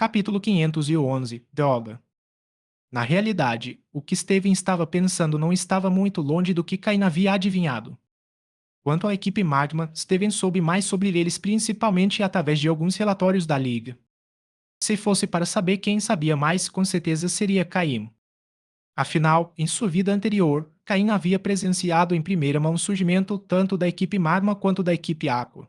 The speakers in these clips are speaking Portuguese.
Capítulo 511 Droga. Na realidade, o que Steven estava pensando não estava muito longe do que Cain havia adivinhado. Quanto à equipe Magma, Steven soube mais sobre eles principalmente através de alguns relatórios da Liga. Se fosse para saber quem sabia mais, com certeza seria Caim. Afinal, em sua vida anterior, Caim havia presenciado em primeira mão o surgimento tanto da equipe Magma quanto da equipe Aqua.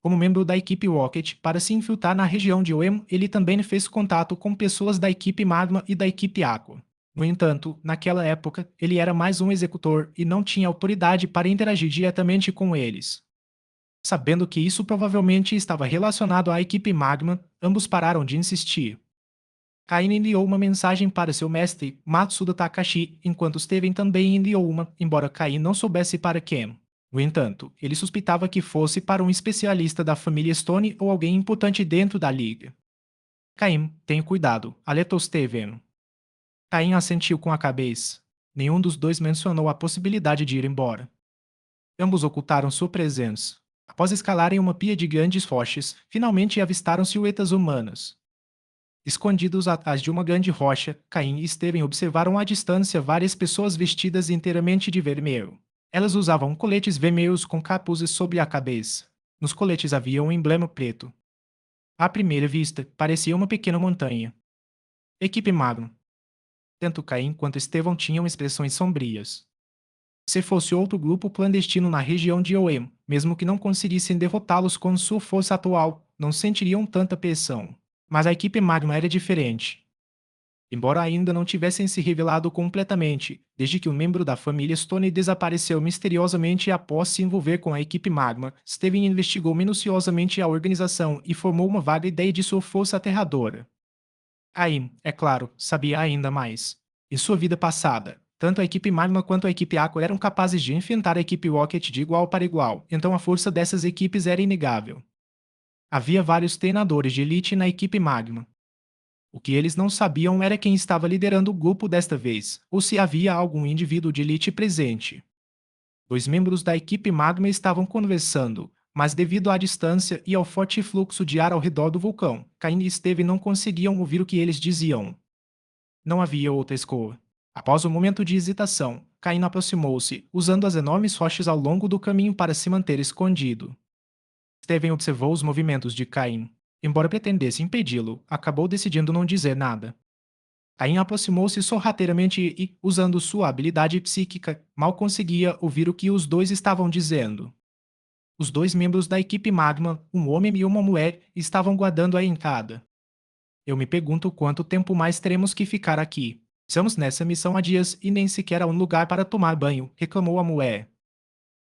Como membro da equipe Rocket, para se infiltrar na região de Oem, ele também fez contato com pessoas da equipe Magma e da equipe Aqua. No entanto, naquela época, ele era mais um executor e não tinha autoridade para interagir diretamente com eles. Sabendo que isso provavelmente estava relacionado à equipe Magma, ambos pararam de insistir. Kain enviou uma mensagem para seu mestre, Matsuda Takashi, enquanto Steven também enviou uma, embora Kain não soubesse para quem. No entanto, ele suspeitava que fosse para um especialista da família Stone ou alguém importante dentro da liga. Caim, tenha cuidado, alertou Steven. Caim assentiu com a cabeça. Nenhum dos dois mencionou a possibilidade de ir embora. Ambos ocultaram sua presença. Após escalarem uma pia de grandes rochas, finalmente avistaram silhuetas humanas. Escondidos atrás de uma grande rocha, Caim e Steven observaram à distância várias pessoas vestidas inteiramente de vermelho. Elas usavam coletes vermelhos com capuzes sobre a cabeça. Nos coletes havia um emblema preto. À primeira vista, parecia uma pequena montanha. Equipe Magno. Tanto Caim quanto Estevão tinham expressões sombrias. Se fosse outro grupo clandestino na região de Oem, mesmo que não conseguissem derrotá-los com sua força atual, não sentiriam tanta pressão. Mas a equipe Magma era diferente. Embora ainda não tivessem se revelado completamente, desde que um membro da família Stone desapareceu misteriosamente após se envolver com a equipe Magma, Steven investigou minuciosamente a organização e formou uma vaga ideia de sua força aterradora. Caim, é claro, sabia ainda mais. Em sua vida passada, tanto a equipe Magma quanto a equipe Aqua eram capazes de enfrentar a equipe Rocket de igual para igual, então a força dessas equipes era inegável. Havia vários treinadores de elite na equipe Magma. O que eles não sabiam era quem estava liderando o grupo desta vez, ou se havia algum indivíduo de elite presente. Dois membros da equipe Magma estavam conversando, mas devido à distância e ao forte fluxo de ar ao redor do vulcão, Cain e Steve não conseguiam ouvir o que eles diziam. Não havia outra escolha. Após um momento de hesitação, Cain aproximou-se, usando as enormes rochas ao longo do caminho para se manter escondido. Steven observou os movimentos de Cain. Embora pretendesse impedi-lo, acabou decidindo não dizer nada. Caim aproximou-se sorrateiramente e, usando sua habilidade psíquica, mal conseguia ouvir o que os dois estavam dizendo. Os dois membros da equipe Magma, um homem e uma mulher, estavam guardando a entrada. Eu me pergunto quanto tempo mais teremos que ficar aqui. Estamos nessa missão há dias e nem sequer há um lugar para tomar banho, reclamou a mulher.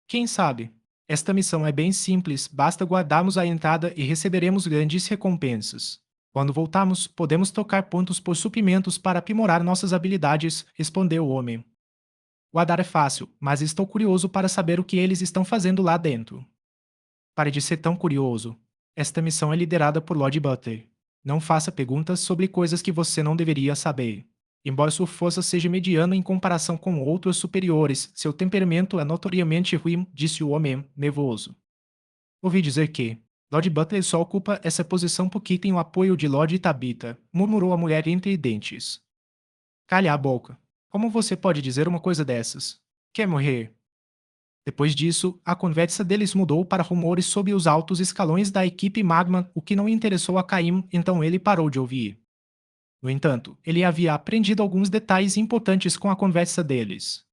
Quem sabe? Esta missão é bem simples, basta guardarmos a entrada e receberemos grandes recompensas. Quando voltarmos, podemos trocar pontos por suprimentos para aprimorar nossas habilidades, respondeu o homem. Guardar é fácil, mas estou curioso para saber o que eles estão fazendo lá dentro. Pare de ser tão curioso. Esta missão é liderada por Lord Butler. Não faça perguntas sobre coisas que você não deveria saber. Embora sua força seja mediana em comparação com outros superiores, seu temperamento é notoriamente ruim, disse o homem, nervoso. Ouvi dizer que Lord Butler só ocupa essa posição porque tem o apoio de Lord Tabitha, murmurou a mulher entre dentes. Calha a boca. Como você pode dizer uma coisa dessas? Quer morrer? Depois disso, a conversa deles mudou para rumores sobre os altos escalões da equipe Magma, o que não interessou a Caim, então ele parou de ouvir. No entanto, ele havia aprendido alguns detalhes importantes com a conversa deles.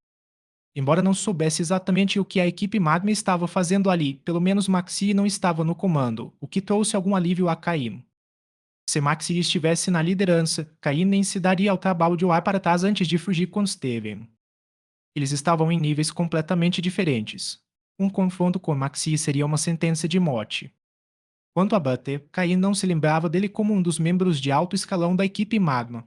Embora não soubesse exatamente o que a equipe Magma estava fazendo ali, pelo menos Maxi não estava no comando, o que trouxe algum alívio a Caim. Se Maxi estivesse na liderança, Caim nem se daria ao trabalho de olhar para trás antes de fugir com Steven. Eles estavam em níveis completamente diferentes. Um confronto com Maxi seria uma sentença de morte. Quanto a Butter, Caim não se lembrava dele como um dos membros de alto escalão da equipe Magma.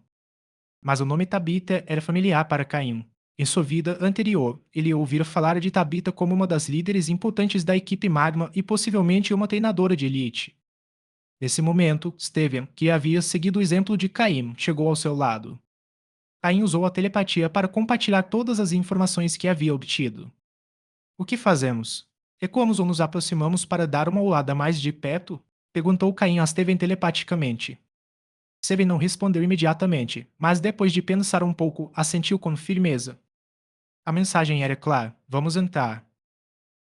Mas o nome Tabitha era familiar para Caim. Em sua vida anterior, ele ouvira falar de Tabitha como uma das líderes importantes da equipe Magma e possivelmente uma treinadora de elite. Nesse momento, Steven, que havia seguido o exemplo de Caim, chegou ao seu lado. Caim usou a telepatia para compartilhar todas as informações que havia obtido. O que fazemos? Recuamos ou nos aproximamos para dar uma olhada mais de perto? Perguntou Caim a Steven telepaticamente. Steven não respondeu imediatamente, mas depois de pensar um pouco, assentiu com firmeza. A mensagem era clara: vamos entrar.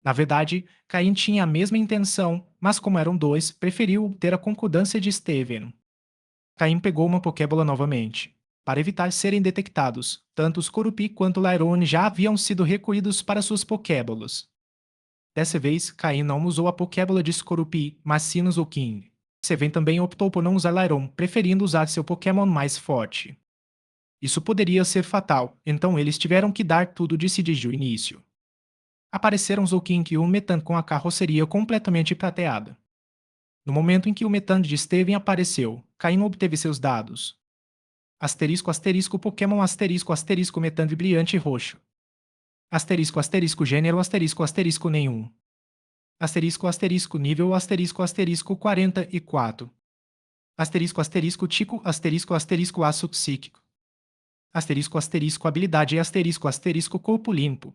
Na verdade, Caim tinha a mesma intenção, mas como eram dois, preferiu ter a concordância de Steven. Caim pegou uma Pokébola novamente. Para evitar serem detectados, tanto os Corupi quanto Lairon já haviam sido recolhidos para suas Pokébolas. Dessa vez, Caim não usou a Pokébola de Skorupi, mas sim no King. Steven também optou por não usar Lairon, preferindo usar seu Pokémon mais forte. Isso poderia ser fatal, então eles tiveram que dar tudo de si desde o início. Apareceram Zolkink e um Metan com a carroceria completamente prateada. No momento em que o Metan de Steven apareceu, Caim obteve seus dados. Asterisco asterisco Pokémon asterisco asterisco Metan brilhante roxo. Asterisco asterisco gênero asterisco asterisco nenhum. Asterisco asterisco nível asterisco asterisco 44. Asterisco asterisco tico asterisco asterisco aço psíquico. Asterisco asterisco habilidade asterisco asterisco corpo limpo.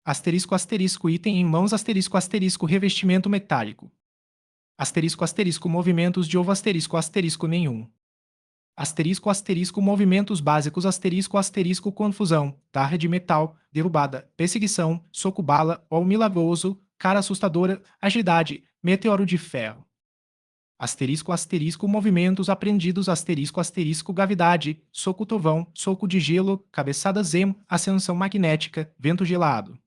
Asterisco asterisco item em mãos asterisco asterisco revestimento metálico. Asterisco asterisco movimentos de ovo asterisco asterisco nenhum. Asterisco asterisco movimentos básicos asterisco asterisco confusão, tarra de metal, derrubada, perseguição, soco bala, ou milagroso, cara assustadora, agilidade, meteoro de ferro. Asterisco asterisco movimentos aprendidos asterisco asterisco gravidade, soco tovão, soco de gelo, cabeçada zen, ascensão magnética, vento gelado.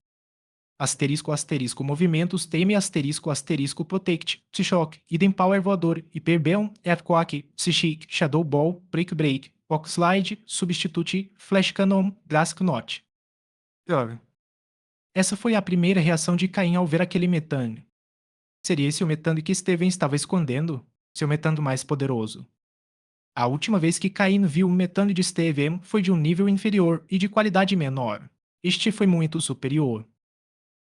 Asterisco asterisco movimentos teme asterisco asterisco protect, Psyshock, Hidden Power voador, Hyperbeam, Earthquake, Psychic, Shadow Ball, Break Break, Rock Slide, Substitute, Flash Cannon, Drask Knot. Droga. Essa foi a primeira reação de Caim ao ver aquele metano. Seria esse o metano que Steven estava escondendo? Seu metano mais poderoso. A última vez que Caim viu um metano de Steven foi de um nível inferior e de qualidade menor. Este foi muito superior.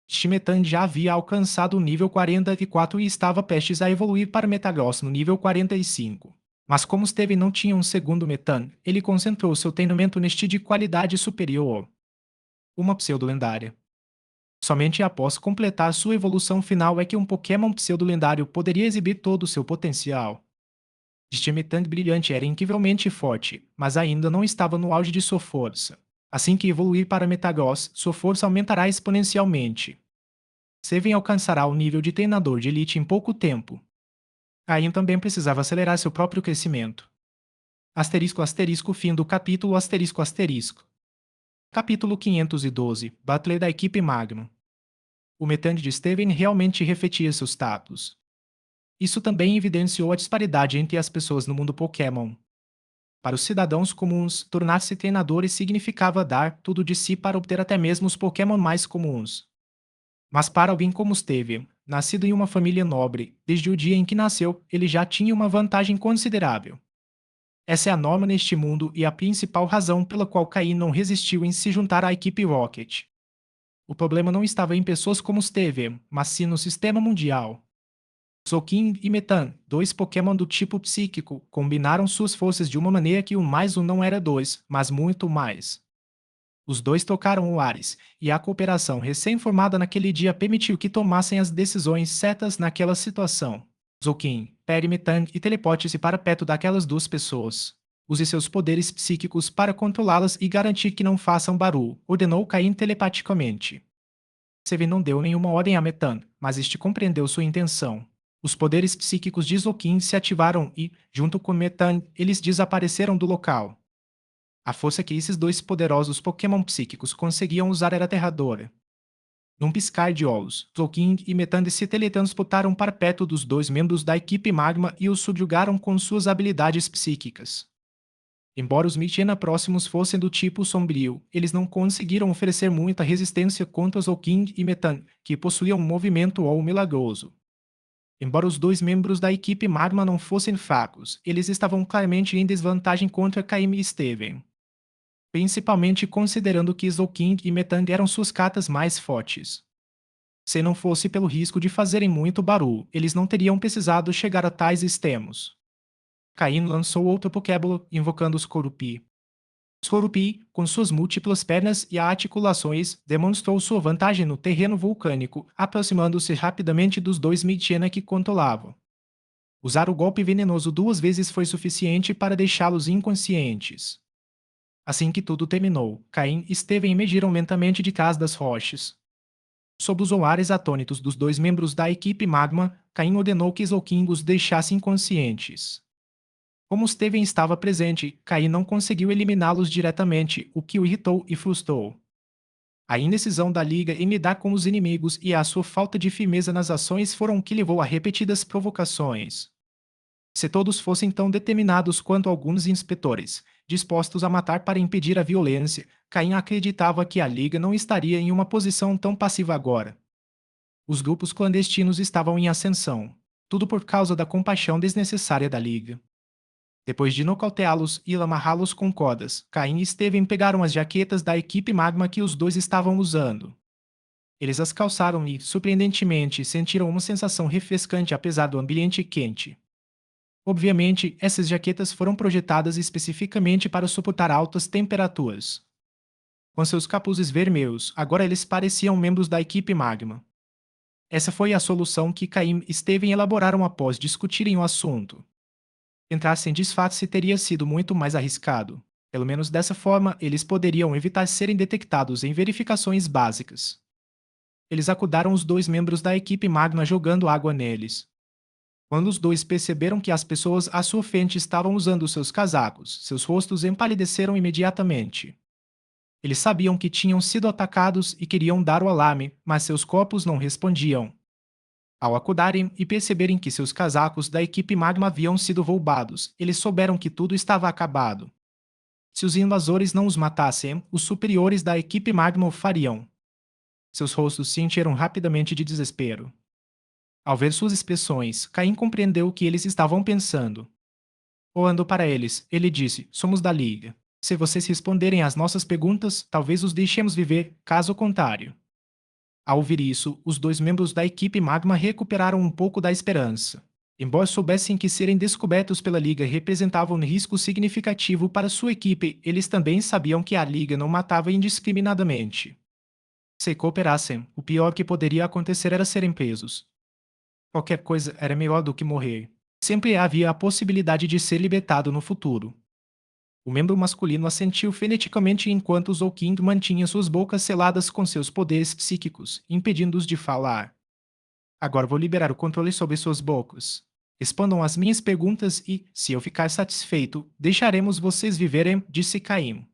Shimetan já havia alcançado o nível 44 e estava prestes a evoluir para Metagross no nível 45. Mas como Steven não tinha um segundo Metan, ele concentrou seu treinamento neste de qualidade superior. Uma pseudo-lendária. Somente após completar sua evolução final é que um Pokémon pseudo-lendário poderia exibir todo o seu potencial. Shimetan brilhante era incrivelmente forte, mas ainda não estava no auge de sua força. Assim que evoluir para Metagross, sua força aumentará exponencialmente. Steven alcançará o nível de treinador de elite em pouco tempo. Caim também precisava acelerar seu próprio crescimento. Asterisco asterisco fim do capítulo asterisco asterisco. Capítulo 512 Butler da equipe Magnum. O metande de Steven realmente refletia seus status. Isso também evidenciou a disparidade entre as pessoas no mundo Pokémon. Para os cidadãos comuns, tornar-se treinadores significava dar tudo de si para obter até mesmo os Pokémon mais comuns. Mas para alguém como Steven, nascido em uma família nobre, desde o dia em que nasceu, ele já tinha uma vantagem considerável. Essa é a norma neste mundo e a principal razão pela qual Caim não resistiu em se juntar à equipe Rocket. O problema não estava em pessoas como Steven, mas sim no sistema mundial. Zolkin e Metan, dois Pokémon do tipo psíquico, combinaram suas forças de uma maneira que 1 mais 1 não era 2, mas muito mais. Os dois tocaram o Ares, e a cooperação recém-formada naquele dia permitiu que tomassem as decisões certas naquela situação. Zolkin, pegue Metan e teleporte-se para perto daquelas duas pessoas. Use seus poderes psíquicos para controlá-las e garantir que não façam barulho, ordenou Caim telepaticamente. Steven não deu nenhuma ordem a Metan, mas este compreendeu sua intenção. Os poderes psíquicos de Zolkin se ativaram e, junto com Metan, eles desapareceram do local. A força que esses dois poderosos Pokémon psíquicos conseguiam usar era aterradora. Num piscar de olhos, Zolkin e Metan se teletransportaram para perto dos dois membros da equipe Magma e os subjugaram com suas habilidades psíquicas. Embora os Michena próximos fossem do tipo sombrio, eles não conseguiram oferecer muita resistência contra Zolkin e Metan, que possuíam um movimento ou milagroso. Embora os dois membros da equipe Magma não fossem fracos, eles estavam claramente em desvantagem contra Caim e Steven. Principalmente considerando que Zolkin e Metan eram suas cartas mais fortes. Se não fosse pelo risco de fazerem muito barulho, eles não teriam precisado chegar a tais extremos. Caim lançou outro Pokébola, invocando os Corupi. Os Corupi, com suas múltiplas pernas e articulações, demonstrou sua vantagem no terreno vulcânico, aproximando-se rapidamente dos dois Michena que controlavam. Usar o golpe venenoso 2 vezes foi suficiente para deixá-los inconscientes. Assim que tudo terminou, Caim e Steven emergiram lentamente de trás das rochas. Sob os olhares atônitos dos dois membros da equipe Magma, Caim ordenou que Zolkin os deixasse inconscientes. Como Steven estava presente, Caim não conseguiu eliminá-los diretamente, o que o irritou e frustrou. A indecisão da Liga em lidar com os inimigos e a sua falta de firmeza nas ações foram o que levou a repetidas provocações. Se todos fossem tão determinados quanto alguns inspetores, dispostos a matar para impedir a violência, Caim acreditava que a Liga não estaria em uma posição tão passiva agora. Os grupos clandestinos estavam em ascensão, tudo por causa da compaixão desnecessária da Liga. Depois de nocauteá-los e amarrá-los com cordas, Caim e Steven pegaram as jaquetas da equipe Magma que os dois estavam usando. Eles as calçaram e, surpreendentemente, sentiram uma sensação refrescante apesar do ambiente quente. Obviamente, essas jaquetas foram projetadas especificamente para suportar altas temperaturas. Com seus capuzes vermelhos, agora eles pareciam membros da equipe Magma. Essa foi a solução que Caim e Steven elaboraram após discutirem o assunto. Entrar sem disfarce teria sido muito mais arriscado. Pelo menos dessa forma, eles poderiam evitar serem detectados em verificações básicas. Eles acudaram os dois membros da equipe Magma jogando água neles. Quando os dois perceberam que as pessoas à sua frente estavam usando seus casacos, seus rostos empalideceram imediatamente. Eles sabiam que tinham sido atacados e queriam dar o alarme, mas seus corpos não respondiam. Ao acordarem e perceberem que seus casacos da equipe Magma haviam sido roubados, eles souberam que tudo estava acabado. Se os invasores não os matassem, os superiores da equipe Magma o fariam. Seus rostos se encheram rapidamente de desespero. Ao ver suas expressões, Caim compreendeu o que eles estavam pensando. Olhando para eles, ele disse: Somos da Liga. Se vocês responderem às nossas perguntas, talvez os deixemos viver, caso contrário. Ao ouvir isso, os dois membros da equipe Magma recuperaram um pouco da esperança. Embora soubessem que serem descobertos pela Liga representava um risco significativo para sua equipe, eles também sabiam que a Liga não matava indiscriminadamente. Se cooperassem, o pior que poderia acontecer era serem presos. Qualquer coisa era melhor do que morrer. Sempre havia a possibilidade de ser libertado no futuro. O membro masculino assentiu freneticamente enquanto Zolkin mantinha suas bocas seladas com seus poderes psíquicos, impedindo-os de falar. Agora vou liberar o controle sobre suas bocas. Respondam às minhas perguntas e, se eu ficar satisfeito, deixaremos vocês viverem, disse Caim.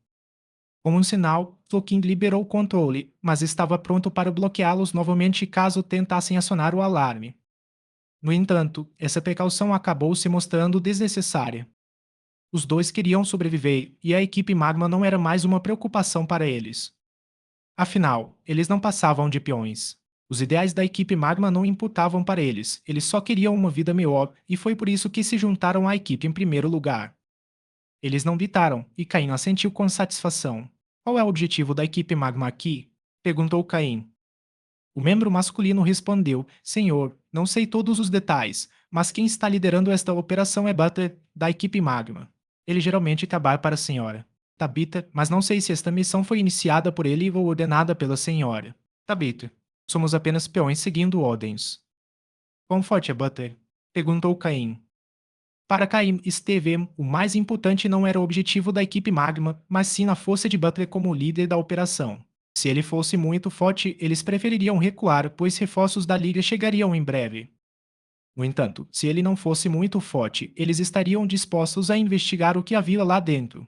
Como um sinal, Zolkin liberou o controle, mas estava pronto para bloqueá-los novamente caso tentassem acionar o alarme. No entanto, essa precaução acabou se mostrando desnecessária. Os dois queriam sobreviver e a equipe Magma não era mais uma preocupação para eles. Afinal, eles não passavam de peões. Os ideais da equipe Magma não importavam para eles só queriam uma vida melhor e foi por isso que se juntaram à equipe em primeiro lugar. Eles não gritaram e Caim assentiu com satisfação. Qual é o objetivo da equipe Magma aqui? Perguntou Caim. O membro masculino respondeu: Senhor, não sei todos os detalhes, mas quem está liderando esta operação é Butler, da equipe Magma. Ele geralmente trabalha para a senhora Tabitha, mas não sei se esta missão foi iniciada por ele ou ordenada pela senhora Tabitha. Somos apenas peões seguindo ordens. Quão forte é Butler? Perguntou Caim. Para Caim esteve, o mais importante não era o objetivo da equipe Magma, mas sim a força de Butler como líder da operação. Se ele fosse muito forte, eles prefeririam recuar, pois reforços da Liga chegariam em breve. No entanto, se ele não fosse muito forte, eles estariam dispostos a investigar o que havia lá dentro.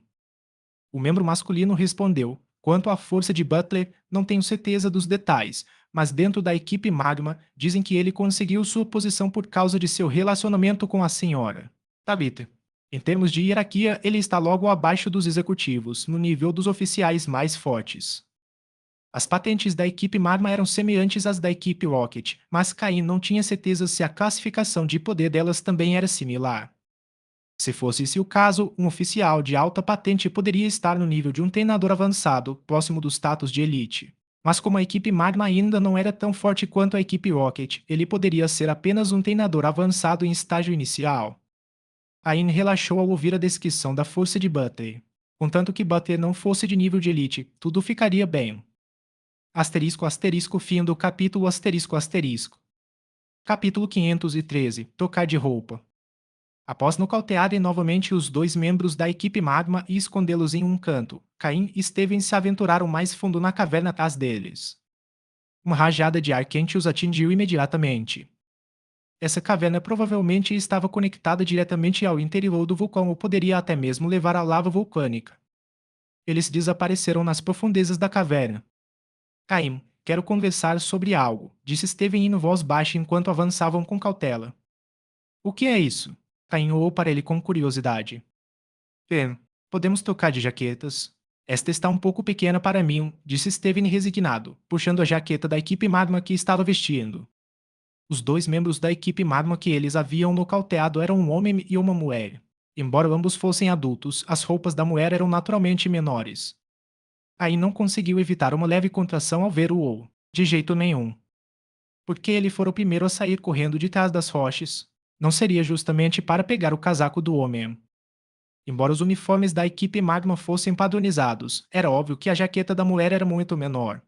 O membro masculino respondeu: Quanto à força de Butler, não tenho certeza dos detalhes, mas dentro da equipe Magma dizem que ele conseguiu sua posição por causa de seu relacionamento com a senhora Tabitha. Em termos de hierarquia, ele está logo abaixo dos executivos, no nível dos oficiais mais fortes. As patentes da equipe Magma eram semelhantes às da equipe Rocket, mas Caim não tinha certeza se a classificação de poder delas também era similar. Se fosse esse o caso, um oficial de alta patente poderia estar no nível de um treinador avançado, próximo do status de elite. Mas como a equipe Magma ainda não era tão forte quanto a equipe Rocket, ele poderia ser apenas um treinador avançado em estágio inicial. Caim relaxou ao ouvir a descrição da força de Butler. Contanto que Butler não fosse de nível de elite, tudo ficaria bem. Asterisco asterisco fim do capítulo asterisco asterisco. Capítulo 513 Trocar de roupa. Após nocautearem novamente os dois membros da equipe Magma e escondê-los em um canto, Caim e Steven se aventuraram mais fundo na caverna atrás deles. Uma rajada de ar quente os atingiu imediatamente. Essa caverna provavelmente estava conectada diretamente ao interior do vulcão ou poderia até mesmo levar à lava vulcânica. Eles desapareceram nas profundezas da caverna. Caim, quero conversar sobre algo, disse Steven em voz baixa enquanto avançavam com cautela. O que é isso? Caim olhou para ele com curiosidade. Bem, podemos trocar de jaquetas. Esta está um pouco pequena para mim, disse Steven resignado, puxando a jaqueta da equipe Magma que estava vestindo. Os dois membros da equipe Magma que eles haviam nocauteado eram um homem e uma mulher. Embora ambos fossem adultos, as roupas da mulher eram naturalmente menores. Aí não conseguiu evitar uma leve contração ao ver o Ou. De jeito nenhum. Porque ele fora o primeiro a sair correndo de trás das rochas. Não seria justamente para pegar o casaco do homem. Embora os uniformes da equipe Magma fossem padronizados, era óbvio que a jaqueta da mulher era muito menor.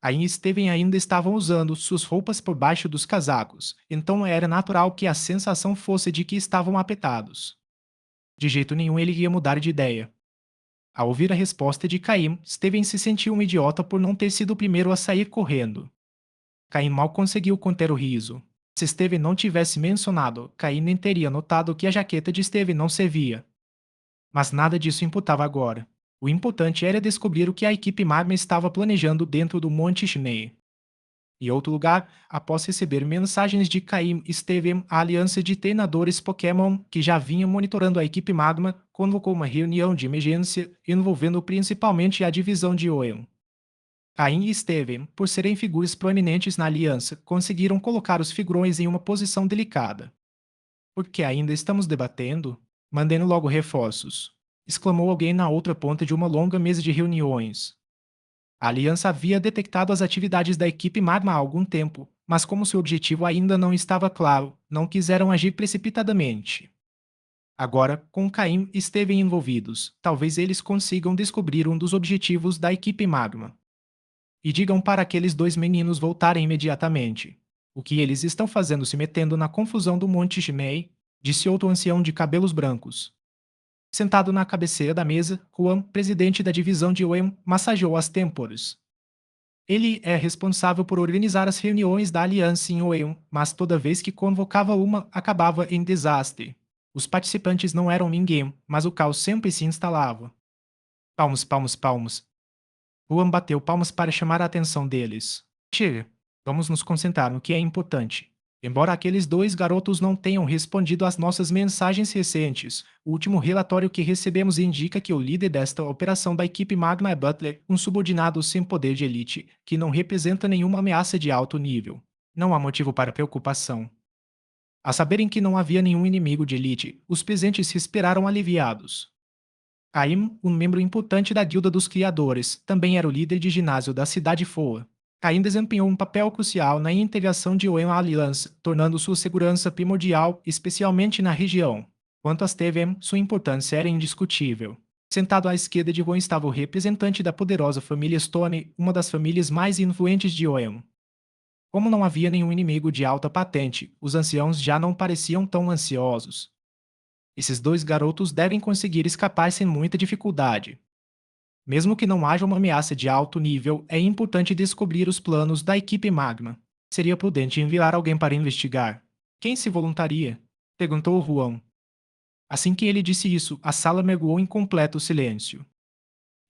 Aí Steven ainda estavam usando suas roupas por baixo dos casacos, então era natural que a sensação fosse de que estavam apertados. De jeito nenhum ele ia mudar de ideia. Ao ouvir a resposta de Caim, Steven se sentiu um idiota por não ter sido o primeiro a sair correndo. Caim mal conseguiu conter o riso. Se Steven não tivesse mencionado, Caim nem teria notado que a jaqueta de Steven não servia. Mas nada disso importava agora. O importante era descobrir o que a equipe Magma estava planejando dentro do Monte Shinei. Em outro lugar, após receber mensagens de Caim e Steven, a aliança de treinadores Pokémon, que já vinha monitorando a equipe Magma, convocou uma reunião de emergência envolvendo principalmente a divisão de Oen. Caim e Steven, por serem figuras proeminentes na aliança, conseguiram colocar os figurões em uma posição delicada. Porque ainda estamos debatendo? Mandando logo reforços, exclamou alguém na outra ponta de uma longa mesa de reuniões. A aliança havia detectado as atividades da equipe Magma há algum tempo, mas como seu objetivo ainda não estava claro, não quiseram agir precipitadamente. Agora, com Caim e Steven envolvidos, talvez eles consigam descobrir um dos objetivos da equipe Magma. E digam para aqueles dois meninos voltarem imediatamente. O que eles estão fazendo se metendo na confusão do Monte Shimei? Disse outro ancião de cabelos brancos. Sentado na cabeceira da mesa, Juan, presidente da divisão de Oem, massageou as têmporas. Ele é responsável por organizar as reuniões da aliança em Oem, mas toda vez que convocava uma, acabava em desastre. Os participantes não eram ninguém, mas o caos sempre se instalava. Palmos, palmos, palmos. Juan bateu palmas para chamar a atenção deles. Chega, vamos nos concentrar no que é importante. Embora aqueles dois garotos não tenham respondido às nossas mensagens recentes, o último relatório que recebemos indica que o líder desta operação da equipe Magma é Butler, um subordinado sem poder de elite, que não representa nenhuma ameaça de alto nível. Não há motivo para preocupação. A saberem que não havia nenhum inimigo de elite, os presentes respiraram aliviados. Caim, um membro importante da Guilda dos Criadores, também era o líder de ginásio da cidade Foa. Caim desempenhou um papel crucial na integração de Oen à aliança, tornando sua segurança primordial, especialmente na região. Quanto a Steven, sua importância era indiscutível. Sentado à esquerda de Juan estava o representante da poderosa família Stone, uma das famílias mais influentes de Oen. Como não havia nenhum inimigo de alta patente, os anciãos já não pareciam tão ansiosos. Esses dois garotos devem conseguir escapar sem muita dificuldade. Mesmo que não haja uma ameaça de alto nível, é importante descobrir os planos da equipe Magma. Seria prudente enviar alguém para investigar. Quem se voluntaria? Perguntou Juan. Assim que ele disse isso, a sala mergulhou em completo silêncio.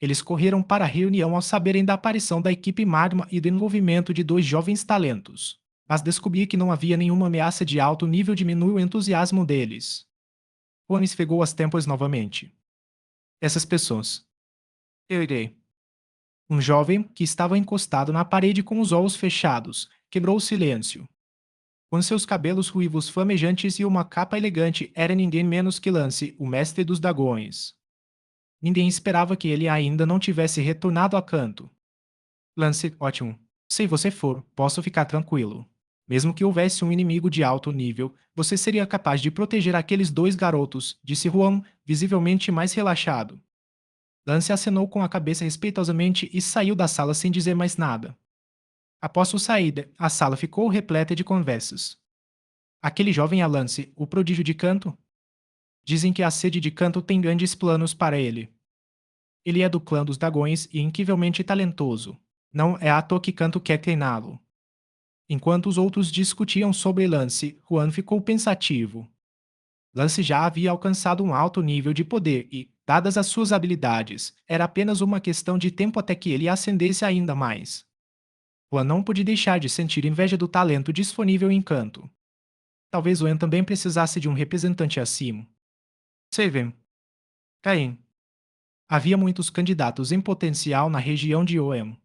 Eles correram para a reunião ao saberem da aparição da equipe Magma e do envolvimento de dois jovens talentos. Mas descobrir que não havia nenhuma ameaça de alto nível diminuiu o entusiasmo deles. Juan esfregou as têmporas novamente. Essas pessoas. Eu irei. Um jovem, que estava encostado na parede com os olhos fechados, quebrou o silêncio. Com seus cabelos ruivos flamejantes e uma capa elegante, era ninguém menos que Lance, o mestre dos dragões. Ninguém esperava que ele ainda não tivesse retornado a canto. Lance, ótimo. Se você for, posso ficar tranquilo. Mesmo que houvesse um inimigo de alto nível, você seria capaz de proteger aqueles dois garotos, disse Juan, visivelmente mais relaxado. Lance acenou com a cabeça respeitosamente e saiu da sala sem dizer mais nada. Após sua saída, a sala ficou repleta de conversas. Aquele jovem é Lance, o prodígio de canto? Dizem que a sede de canto tem grandes planos para ele. Ele é do clã dos dragões e incrivelmente talentoso. Não é à toa que Canto quer treiná-lo. Enquanto os outros discutiam sobre Lance, Juan ficou pensativo. Lance já havia alcançado um alto nível de poder e, dadas as suas habilidades, era apenas uma questão de tempo até que ele ascendesse ainda mais. Juan não pôde deixar de sentir inveja do talento disponível em Canto. Talvez Juan também precisasse de um representante acima. Seven, Caim. Havia muitos candidatos em potencial na região de Oem.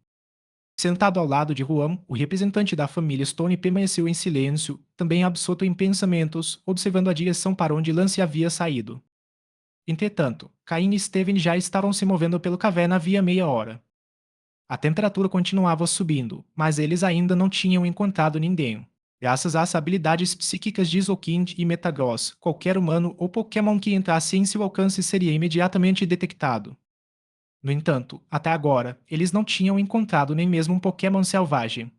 Sentado ao lado de Juan, o representante da família Stone permaneceu em silêncio, também absorto em pensamentos, observando a direção para onde Lance havia saído. Entretanto, Caim e Steven já estavam se movendo pela caverna havia meia hora. A temperatura continuava subindo, mas eles ainda não tinham encontrado ninguém. Graças às habilidades psíquicas de Zolkind e Metagross, qualquer humano ou Pokémon que entrasse em seu alcance seria imediatamente detectado. No entanto, até agora, eles não tinham encontrado nem mesmo um Pokémon selvagem.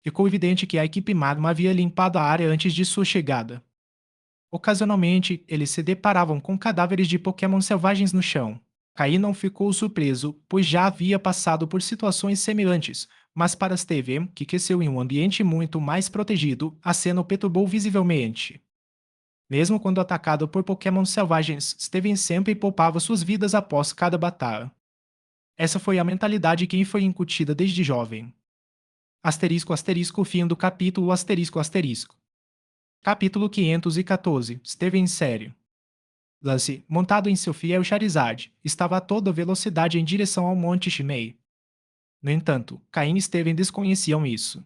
Ficou evidente que a equipe Magma havia limpado a área antes de sua chegada. Ocasionalmente, eles se deparavam com cadáveres de Pokémon selvagens no chão. Kai não ficou surpreso, pois já havia passado por situações semelhantes, mas para Steven, que cresceu em um ambiente muito mais protegido, a cena o perturbou visivelmente. Mesmo quando atacado por Pokémon selvagens, Steven sempre poupava suas vidas após cada batalha. Essa foi a mentalidade que lhe foi incutida desde jovem. Asterisco, asterisco, fim do capítulo, asterisco, asterisco. Capítulo 514. Esteve em sério. Lance, montado em seu fiel Charizard, estava a toda velocidade em direção ao Monte Shimei. No entanto, Caim e Steven desconheciam isso.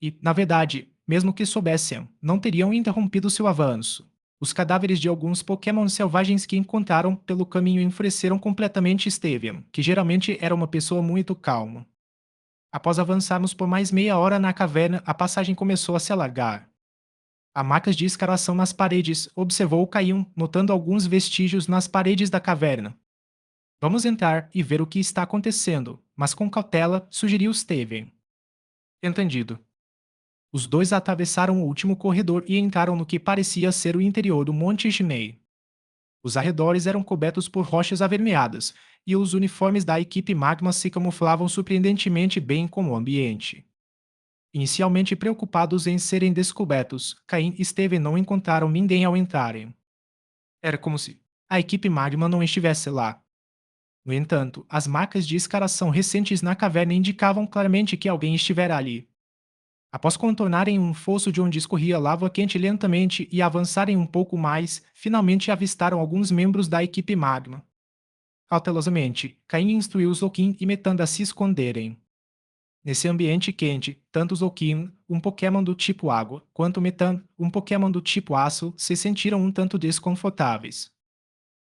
E, na verdade, mesmo que soubessem, não teriam interrompido seu avanço. Os cadáveres de alguns Pokémon selvagens que encontraram pelo caminho enfureceram completamente Steven, que geralmente era uma pessoa muito calma. Após avançarmos por mais meia hora na caverna, a passagem começou a se alargar. Há marcas de escavação nas paredes, observou Caim, notando alguns vestígios nas paredes da caverna. Vamos entrar e ver o que está acontecendo, mas com cautela, sugeriu Steven. Entendido. Os dois atravessaram o último corredor e entraram no que parecia ser o interior do Monte Shinei. Os arredores eram cobertos por rochas avermelhadas, e os uniformes da equipe Magma se camuflavam surpreendentemente bem com o ambiente. Inicialmente preocupados em serem descobertos, Caim e Steven não encontraram ninguém ao entrarem. Era como se a equipe Magma não estivesse lá. No entanto, as marcas de escaração recentes na caverna indicavam claramente que alguém estivera ali. Após contornarem um fosso de onde escorria lava quente lentamente e avançarem um pouco mais, finalmente avistaram alguns membros da equipe Magma. Cautelosamente, Caim instruiu Zolkin e Metanda a se esconderem. Nesse ambiente quente, tanto Zolkin, um Pokémon do tipo água, quanto Metan, um Pokémon do tipo aço, se sentiram um tanto desconfortáveis.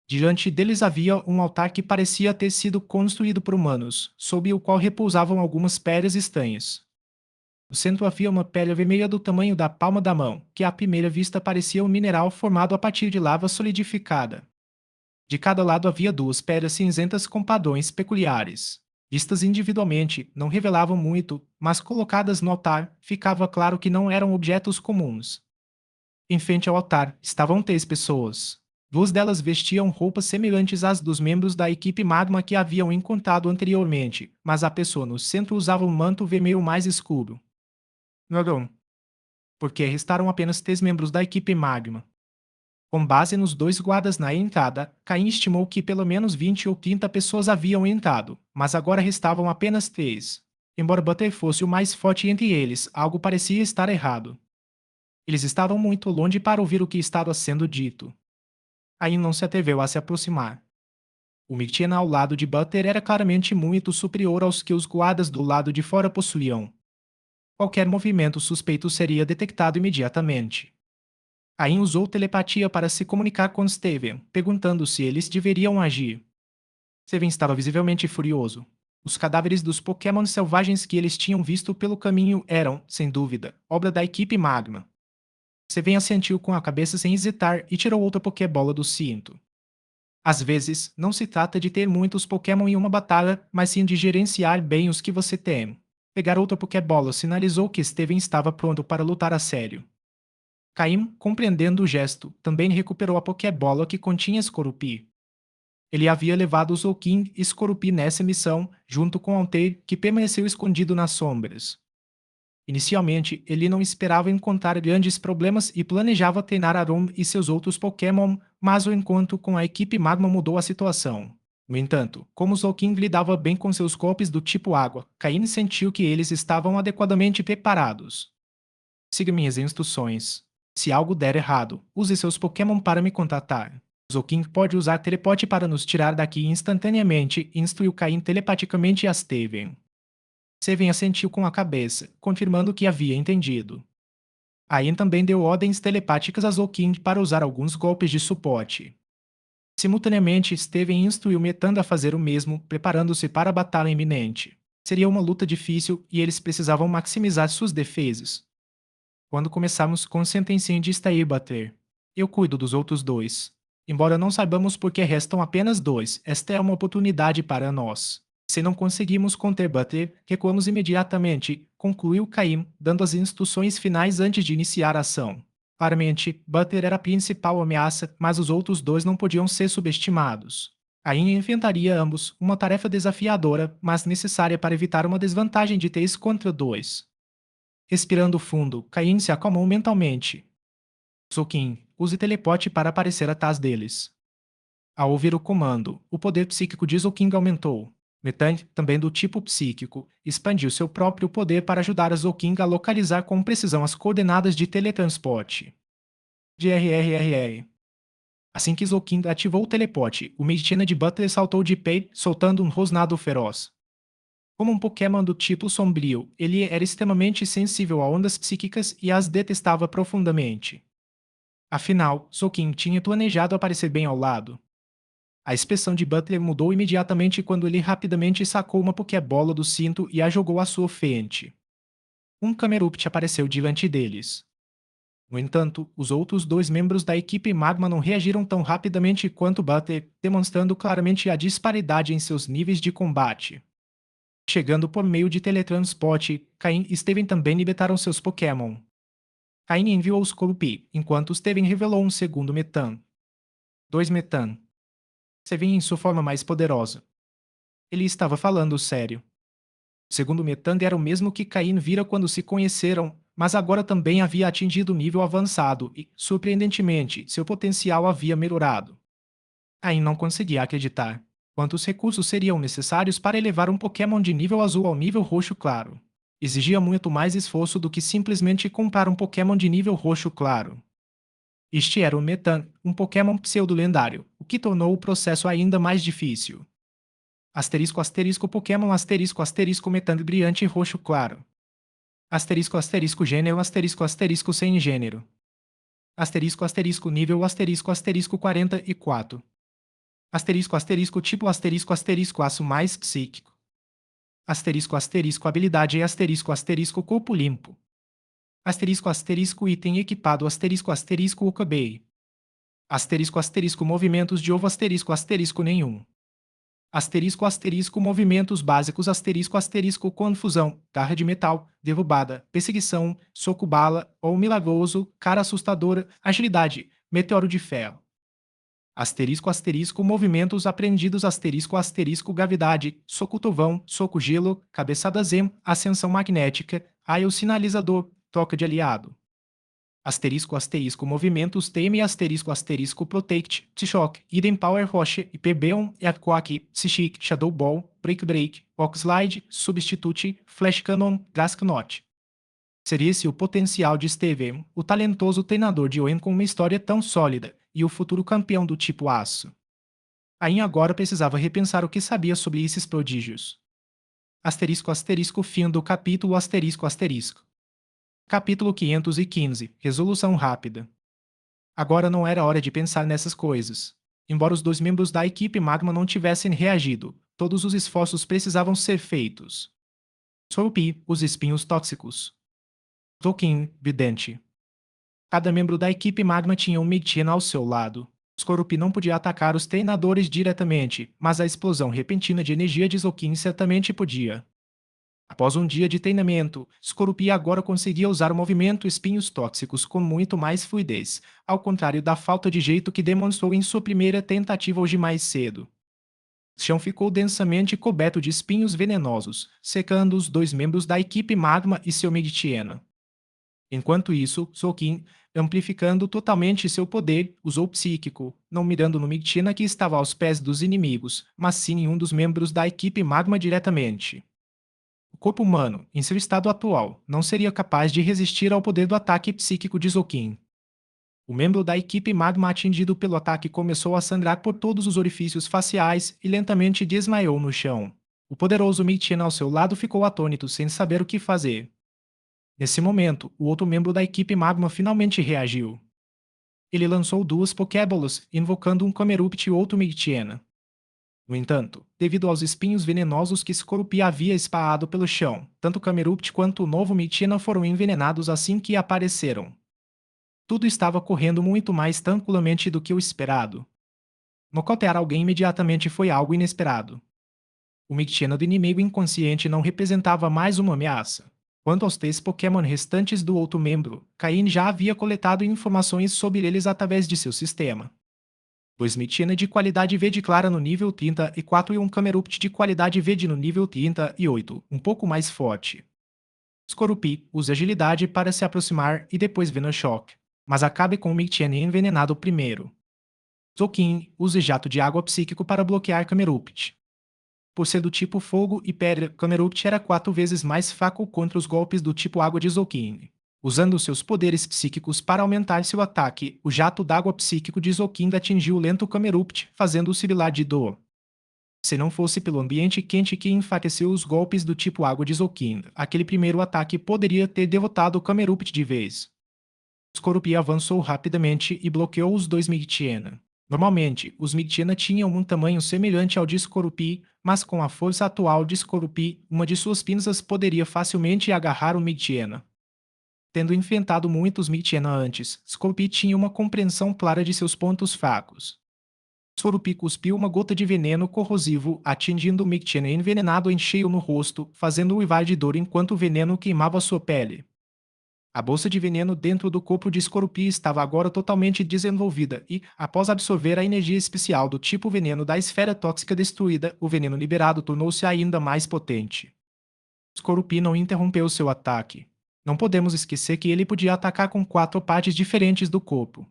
Diante deles havia um altar que parecia ter sido construído por humanos, sob o qual repousavam algumas pedras estranhas. No centro havia uma pedra vermelha do tamanho da palma da mão, que à primeira vista parecia um mineral formado a partir de lava solidificada. De cada lado havia duas pedras cinzentas com padrões peculiares. Vistas individualmente, não revelavam muito, mas colocadas no altar, ficava claro que não eram objetos comuns. Em frente ao altar estavam 3 pessoas. Duas delas vestiam roupas semelhantes às dos membros da equipe Magma que haviam encontrado anteriormente, mas a pessoa no centro usava um manto vermelho mais escuro. Não, porque restaram apenas 3 membros da equipe Magma. Com base nos 2 guardas na entrada, Caim estimou que pelo menos 20 ou 30 pessoas haviam entrado, mas agora restavam apenas 3. Embora Butter fosse o mais forte entre eles, algo parecia estar errado. Eles estavam muito longe para ouvir o que estava sendo dito. Caim não se atreveu a se aproximar. O Mictina ao lado de Butter era claramente muito superior aos que os guardas do lado de fora possuíam. Qualquer movimento suspeito seria detectado imediatamente. Caim usou telepatia para se comunicar com Steven, perguntando se eles deveriam agir. Steven estava visivelmente furioso. Os cadáveres dos Pokémon selvagens que eles tinham visto pelo caminho eram, sem dúvida, obra da equipe Magma. Steven assentiu com a cabeça sem hesitar e tirou outra Pokébola do cinto. Às vezes, não se trata de ter muitos Pokémon em uma batalha, mas sim de gerenciar bem os que você tem. Pegar outra Pokébola sinalizou que Steven estava pronto para lutar a sério. Caim, compreendendo o gesto, também recuperou a Pokébola que continha Skorupi. Ele havia levado o Zoukin e Skorupi nessa missão, junto com Altair, que permaneceu escondido nas sombras. Inicialmente, ele não esperava encontrar grandes problemas e planejava treinar Aron e seus outros Pokémon, mas o encontro com a equipe Magma mudou a situação. No entanto, como Zoukin lidava bem com seus golpes do tipo água, Caine sentiu que eles estavam adequadamente preparados. Siga minhas instruções. Se algo der errado, use seus Pokémon para me contatar. Zoukin pode usar teleporte para nos tirar daqui instantaneamente e instruiu Caim telepaticamente a Steven. Steven assentiu com a cabeça, confirmando que havia entendido. Ain também deu ordens telepáticas a Zoukin para usar alguns golpes de suporte. Simultaneamente, Steven instruiu Metanda a fazer o mesmo, preparando-se para a batalha iminente. Seria uma luta difícil e eles precisavam maximizar suas defesas. Quando começamos com sentencinha de extrair bater. Eu cuido dos outros dois. Embora não saibamos por que restam apenas dois, esta é uma oportunidade para nós. Se não conseguimos conter Butter, recuamos imediatamente, concluiu Caim, dando as instruções finais antes de iniciar a ação. Claramente, Butter era a principal ameaça, mas os outros dois não podiam ser subestimados. Caim enfrentaria ambos, uma tarefa desafiadora, mas necessária para evitar uma desvantagem de 3 contra 2. Respirando fundo, Caim se acalmou mentalmente. Zoukin, use teleporte para aparecer atrás deles. Ao ouvir o comando, o poder psíquico de Zoukin aumentou. Metang, também do tipo psíquico, expandiu seu próprio poder para ajudar a Zoukin a localizar com precisão as coordenadas de teletransporte. DRRRR. Assim que Zoukin ativou o teleporte, o Medicina de Butler saltou de pé, soltando um rosnado feroz. Como um Pokémon do tipo sombrio, ele era extremamente sensível a ondas psíquicas e as detestava profundamente. Afinal, Zoukin tinha planejado aparecer bem ao lado. A expressão de Butler mudou imediatamente quando ele rapidamente sacou uma Pokébola do cinto e a jogou à sua frente. Um Camerupt apareceu diante deles. No entanto, os outros dois membros da equipe Magma não reagiram tão rapidamente quanto Butler, demonstrando claramente a disparidade em seus níveis de combate. Chegando por meio de teletransporte, Caim e Steven também libertaram seus Pokémon. Caim enviou os Skorupi, enquanto Steven revelou um segundo Metan. 2 Metan. Steven em sua forma mais poderosa. Ele estava falando sério. O segundo Metan era o mesmo que Caim vira quando se conheceram, mas agora também havia atingido nível avançado e, surpreendentemente, seu potencial havia melhorado. Caim não conseguia acreditar. Quantos recursos seriam necessários para elevar um Pokémon de nível azul ao nível roxo claro? Exigia muito mais esforço do que simplesmente comprar um Pokémon de nível roxo claro. Este era o Metan, um Pokémon pseudo-lendário, o que tornou o processo ainda mais difícil. Asterisco asterisco Pokémon asterisco asterisco Metan brilhante roxo claro. Asterisco asterisco gênero asterisco asterisco sem gênero. Asterisco asterisco nível asterisco 44. Asterisco asterisco tipo asterisco aço mais psíquico. Asterisco habilidade e asterisco corpo limpo. Asterisco item equipado asterisco Okabei. Asterisco movimentos de ovo asterisco nenhum. Asterisco movimentos básicos asterisco confusão, garra de metal, derrubada, perseguição, soco bala ou milagroso, cara assustadora, agilidade, meteoro de ferro. Asterisco movimentos aprendidos asterisco gravidade, soco trovão, soco gelo, cabeçada zen, ascensão magnética, raio sinalizador, troca de aliado. Asterisco movimentos teme asterisco protect, Psyshock, Hidden Power Roche, Hyperbeon, Earthquake, Psychic, Shadow Ball, Break, Rock Slide, Substitute, Flash Cannon, Grass Knot. Seria esse o potencial de Steven, o talentoso treinador de Oen com uma história tão sólida, e o futuro campeão do tipo aço. Ain agora precisava repensar o que sabia sobre esses prodígios. Fim do capítulo asterisco. Capítulo 515 Resolução rápida. Agora não era hora de pensar nessas coisas. Embora os dois membros da equipe Magma não tivessem reagido, todos os esforços precisavam ser feitos. Sorupi, os espinhos tóxicos. Tolkien, vidente. Cada membro da equipe Magma tinha um Medicina ao seu lado. Skorupi não podia atacar os treinadores diretamente, mas a explosão repentina de energia de Zoukin certamente podia. Após um dia de treinamento, Scorupi agora conseguia usar o movimento espinhos tóxicos com muito mais fluidez, ao contrário da falta de jeito que demonstrou em sua primeira tentativa hoje mais cedo. O chão ficou densamente coberto de espinhos venenosos, secando os dois membros da equipe Magma e seu Meditiana. Enquanto isso, Sokin, amplificando totalmente seu poder, usou Psíquico, não mirando no Meditiana que estava aos pés dos inimigos, mas sim em um dos membros da equipe Magma diretamente. O corpo humano, em seu estado atual, não seria capaz de resistir ao poder do ataque psíquico de Zokin. O membro da equipe Magma atingido pelo ataque começou a sangrar por todos os orifícios faciais e lentamente desmaiou no chão. O poderoso Mitina ao seu lado ficou atônito sem saber o que fazer. Nesse momento, o outro membro da equipe Magma finalmente reagiu. Ele lançou duas Pokébolas, invocando um Camerupt e outro Migtiena. No entanto, devido aos espinhos venenosos que Scorupi havia espalhado pelo chão, tanto Camerupt quanto o novo Mitina foram envenenados assim que apareceram. Tudo estava correndo muito mais tranquilamente do que o esperado. Nocautear alguém imediatamente foi algo inesperado. O Migtina do inimigo inconsciente não representava mais uma ameaça. Quanto aos 3 Pokémon restantes do outro membro, Cain já havia coletado informações sobre eles através de seu sistema. 2 Mitina de qualidade verde clara no nível 34 e um Camerupt de qualidade verde no nível 38, um pouco mais forte. Scorupi use agilidade para se aproximar e depois Venoshock, mas acabe com o Migtiana envenenado primeiro. Zokin use jato de água psíquico para bloquear Camerupt. Por ser do tipo fogo e pedra, Camerupt era 4 vezes mais fraco contra os golpes do tipo água de Zokin. Usando seus poderes psíquicos para aumentar seu ataque, o jato d'água psíquico de Zokin atingiu o lento Camerupt, fazendo-o sibilar de dor. Se não fosse pelo ambiente quente que enfraqueceu os golpes do tipo água de Zokin, aquele primeiro ataque poderia ter derrotado o Camerupt de vez. Scorupi avançou rapidamente e bloqueou os dois Migtiana. Normalmente, os Migtiana tinham um tamanho semelhante ao de Scorupi, mas com a força atual de Scorupi, uma de suas pinças poderia facilmente agarrar o Migtiana. Tendo enfrentado muitos Migtiana antes, Scorupi tinha uma compreensão clara de seus pontos fracos. Scorupi cuspiu uma gota de veneno corrosivo, atingindo o Migtiana envenenado em cheio no rosto, fazendo-o uivar de dor enquanto o veneno queimava sua pele. A bolsa de veneno dentro do corpo de Scorupi estava agora totalmente desenvolvida e, após absorver a energia especial do tipo veneno da esfera tóxica destruída, o veneno liberado tornou-se ainda mais potente. Scorupi não interrompeu seu ataque. Não podemos esquecer que ele podia atacar com 4 partes diferentes do corpo.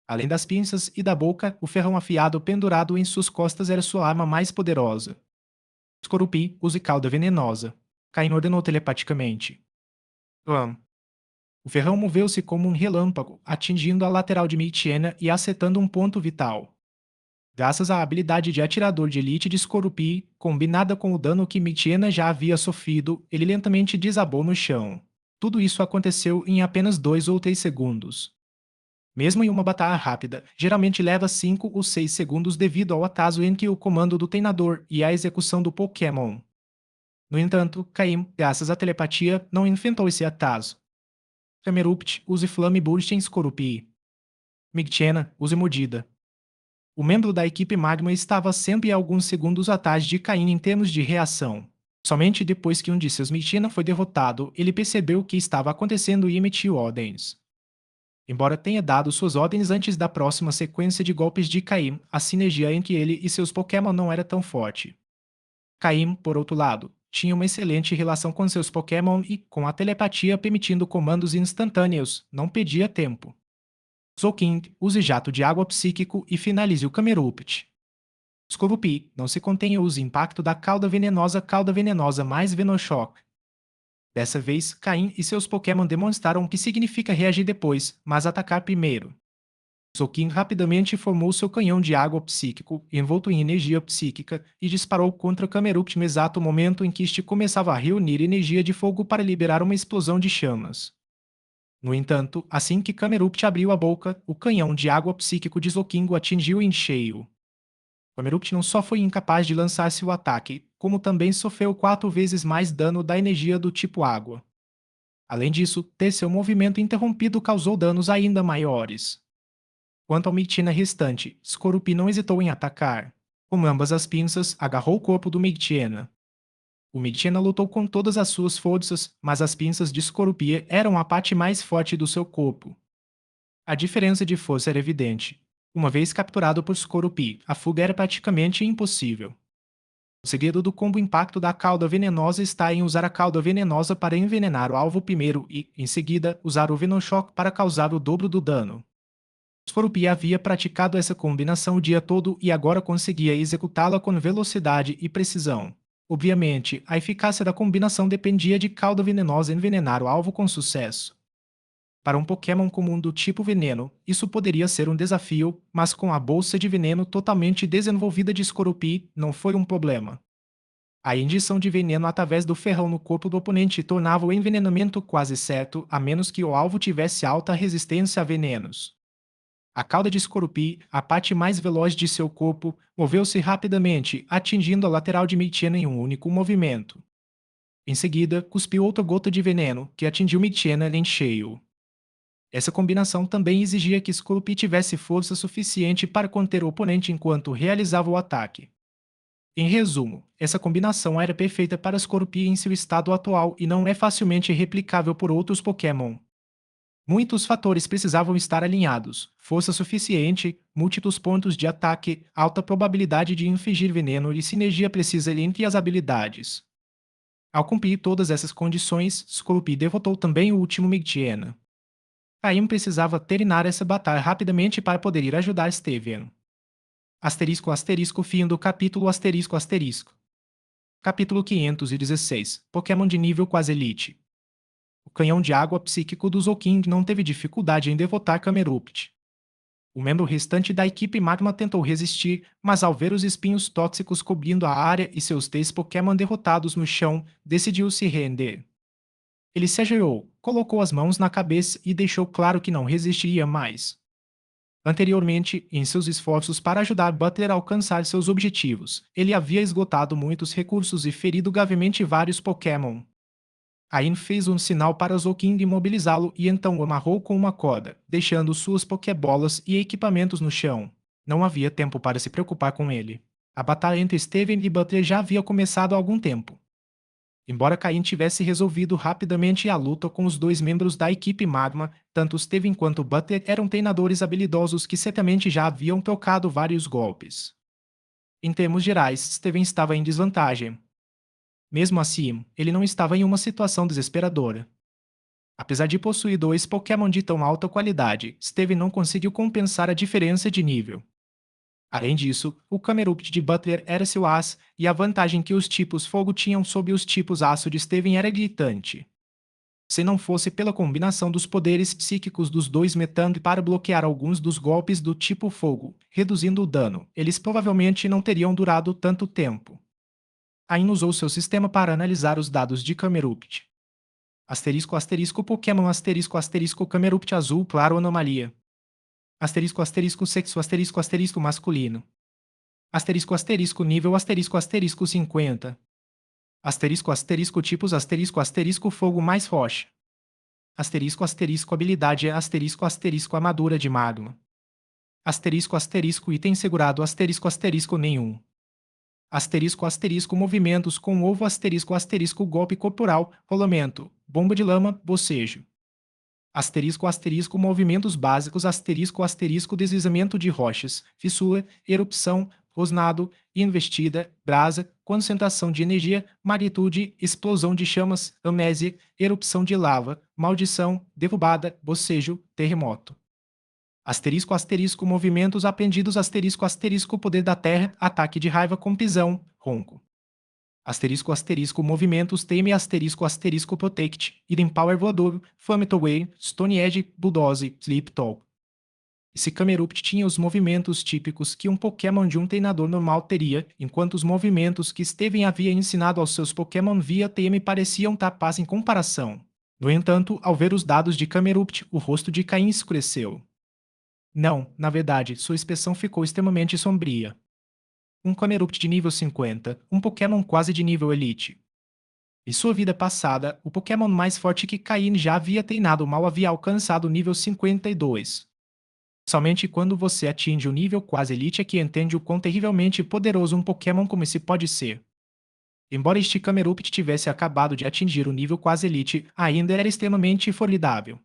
Além das pinças e da boca, o ferrão afiado pendurado em suas costas era sua arma mais poderosa. Scorupi use cauda venenosa. Cain ordenou telepaticamente. O ferrão moveu-se como um relâmpago, atingindo a lateral de Meitiena e acertando um ponto vital. Graças à habilidade de atirador de elite de Scorupi, combinada com o dano que Meitiena já havia sofrido, ele lentamente desabou no chão. Tudo isso aconteceu em apenas 2 ou 3 segundos. Mesmo em uma batalha rápida, geralmente leva 5 ou 6 segundos devido ao atraso entre o comando do treinador e a execução do Pokémon. No entanto, Caim, graças à telepatia, não enfrentou esse atraso. Camerupt use Flame Burst em Scorupi. Migtiana use Mordida. O membro da equipe Magma estava sempre a alguns segundos atrás de Caim em termos de reação. Somente depois que um de seus Migtiana foi derrotado, ele percebeu o que estava acontecendo e emitiu ordens. Embora tenha dado suas ordens antes da próxima sequência de golpes de Caim, a sinergia entre ele e seus Pokémon não era tão forte. Caim, por outro lado, tinha uma excelente relação com seus Pokémon e, com a telepatia permitindo comandos instantâneos, não perdia tempo. Zoking use jato de água psíquico e finalize o Camerupt. Scorupi não se contém e use impacto da cauda venenosa mais Venoshock. Dessa vez, Caim e seus Pokémon demonstraram o que significa reagir depois, mas atacar primeiro. Zokin rapidamente formou seu canhão de água psíquico, envolto em energia psíquica, e disparou contra Camerupt no exato momento em que este começava a reunir energia de fogo para liberar uma explosão de chamas. No entanto, assim que Camerupt abriu a boca, o canhão de água psíquico de Zoking o atingiu em cheio. Camerupt não só foi incapaz de lançar seu ataque, como também sofreu 4 vezes mais dano da energia do tipo água. Além disso, ter seu movimento interrompido causou danos ainda maiores. Quanto ao Migtina restante, Scorupi não hesitou em atacar. Com ambas as pinças, agarrou o corpo do Migtiana. O Midna lutou com todas as suas forças, mas as pinças de Scorpia eram a parte mais forte do seu corpo. A diferença de força era evidente. Uma vez capturado por Scorpi, a fuga era praticamente impossível. O segredo do combo impacto da cauda venenosa está em usar a cauda venenosa para envenenar o alvo primeiro e, em seguida, usar o Venom Shock para causar o dobro do dano. Scorpion havia praticado essa combinação o dia todo e agora conseguia executá-la com velocidade e precisão. Obviamente, a eficácia da combinação dependia de cauda venenosa envenenar o alvo com sucesso. Para um Pokémon comum do tipo veneno, isso poderia ser um desafio, mas com a bolsa de veneno totalmente desenvolvida de Scorpion, não foi um problema. A injeção de veneno através do ferrão no corpo do oponente tornava o envenenamento quase certo, a menos que o alvo tivesse alta resistência a venenos. A cauda de Scorpi, a parte mais veloz de seu corpo, moveu-se rapidamente, atingindo a lateral de Michena em um único movimento. Em seguida, cuspiu outra gota de veneno, que atingiu Michena em cheio. Essa combinação também exigia que Scorpi tivesse força suficiente para conter o oponente enquanto realizava o ataque. Em resumo, essa combinação era perfeita para Scorpi em seu estado atual e não é facilmente replicável por outros Pokémon. Muitos fatores precisavam estar alinhados: força suficiente, múltiplos pontos de ataque, alta probabilidade de infligir veneno e sinergia precisa entre as habilidades. Ao cumprir todas essas condições, Scorpi derrotou também o último Migtiena. Caim precisava terminar essa batalha rapidamente para poder ir ajudar Steven. Asterisco asterisco fim do capítulo asterisco asterisco. Capítulo 516. Pokémon de nível quase elite. O canhão de água psíquico do Zolking não teve dificuldade em derrotar Camerupt. O membro restante da equipe Magma tentou resistir, mas ao ver os espinhos tóxicos cobrindo a área e seus 3 Pokémon derrotados no chão, decidiu se render. Ele se ajoelhou, colocou as mãos na cabeça e deixou claro que não resistiria mais. Anteriormente, em seus esforços para ajudar Butler a alcançar seus objetivos, ele havia esgotado muitos recursos e ferido gravemente vários Pokémon. Ain fez um sinal para Zolking imobilizá-lo e então o amarrou com uma corda, deixando suas Pokébolas e equipamentos no chão. Não havia tempo para se preocupar com ele. A batalha entre Steven e Butler já havia começado há algum tempo. Embora Cain tivesse resolvido rapidamente a luta com os 2 membros da equipe Magma, tanto Steven quanto Butler eram treinadores habilidosos que certamente já haviam trocado vários golpes. Em termos gerais, Steven estava em desvantagem. Mesmo assim, ele não estava em uma situação desesperadora. Apesar de possuir 2 Pokémon de tão alta qualidade, Steven não conseguiu compensar a diferença de nível. Além disso, o Camerupt de Butler era seu as, e a vantagem que os tipos fogo tinham sobre os tipos aço de Steven era gritante. Se não fosse pela combinação dos poderes psíquicos dos 2 metando para bloquear alguns dos golpes do tipo fogo, reduzindo o dano, eles provavelmente não teriam durado tanto tempo. Ain usou seu sistema para analisar os dados de Camerupt. Asterisco asterisco Pokémon asterisco asterisco Camerupt azul claro anomalia. Asterisco asterisco sexo asterisco asterisco masculino. Asterisco asterisco nível asterisco asterisco 50. Asterisco asterisco tipos asterisco asterisco fogo mais rocha. Asterisco asterisco habilidade asterisco asterisco armadura de magma. Asterisco asterisco item segurado asterisco asterisco nenhum. Asterisco asterisco movimentos com ovo asterisco asterisco golpe corporal, rolamento, bomba de lama, bocejo. Asterisco asterisco movimentos básicos asterisco asterisco deslizamento de rochas, fissura, erupção, rosnado, investida, brasa, concentração de energia, magnitude, explosão de chamas, amnésia, erupção de lava, maldição, derrubada, bocejo, terremoto. Asterisco asterisco movimentos aprendidos asterisco asterisco poder da terra, ataque de raiva com pisão, ronco. Asterisco asterisco movimentos teme asterisco asterisco protect, idem power voador, Flametoway, Stone Edge, Bulldoze, Sleep Talk. Esse Camerupt tinha os movimentos típicos que um Pokémon de um treinador normal teria, enquanto os movimentos que Steven havia ensinado aos seus Pokémon via TM pareciam tapas em comparação. No entanto, ao ver os dados de Camerupt, o rosto de Caim escureceu. Não, na verdade, sua expressão ficou extremamente sombria. Um Camerupt de nível 50, um Pokémon quase de nível Elite. Em sua vida passada, o Pokémon mais forte que Caim já havia treinado mal havia alcançado o nível 52. Somente quando você atinge o nível quase Elite é que entende o quão terrivelmente poderoso um Pokémon como esse pode ser. Embora este Camerupt tivesse acabado de atingir o nível quase elite, ainda era extremamente formidável.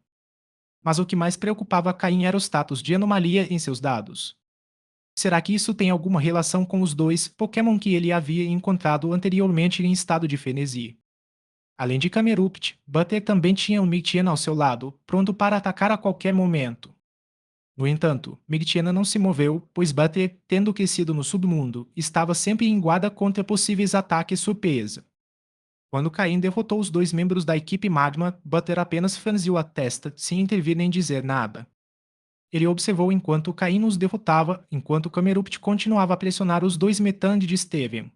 Mas o que mais preocupava Caim era o status de anomalia em seus dados. Será que isso tem alguma relação com os dois Pokémon que ele havia encontrado anteriormente em estado de frenesi? Além de Camerupt, Butter também tinha um Migtiana ao seu lado, pronto para atacar a qualquer momento. No entanto, Migtiana não se moveu, pois Butter, tendo crescido no submundo, estava sempre em guarda contra possíveis ataques surpresa. Quando Caim derrotou os dois membros da equipe Magma, Butter apenas franziu a testa, sem intervir nem dizer nada. Ele observou enquanto Caim os derrotava, enquanto Camerupt continuava a pressionar os dois Metang de Steven.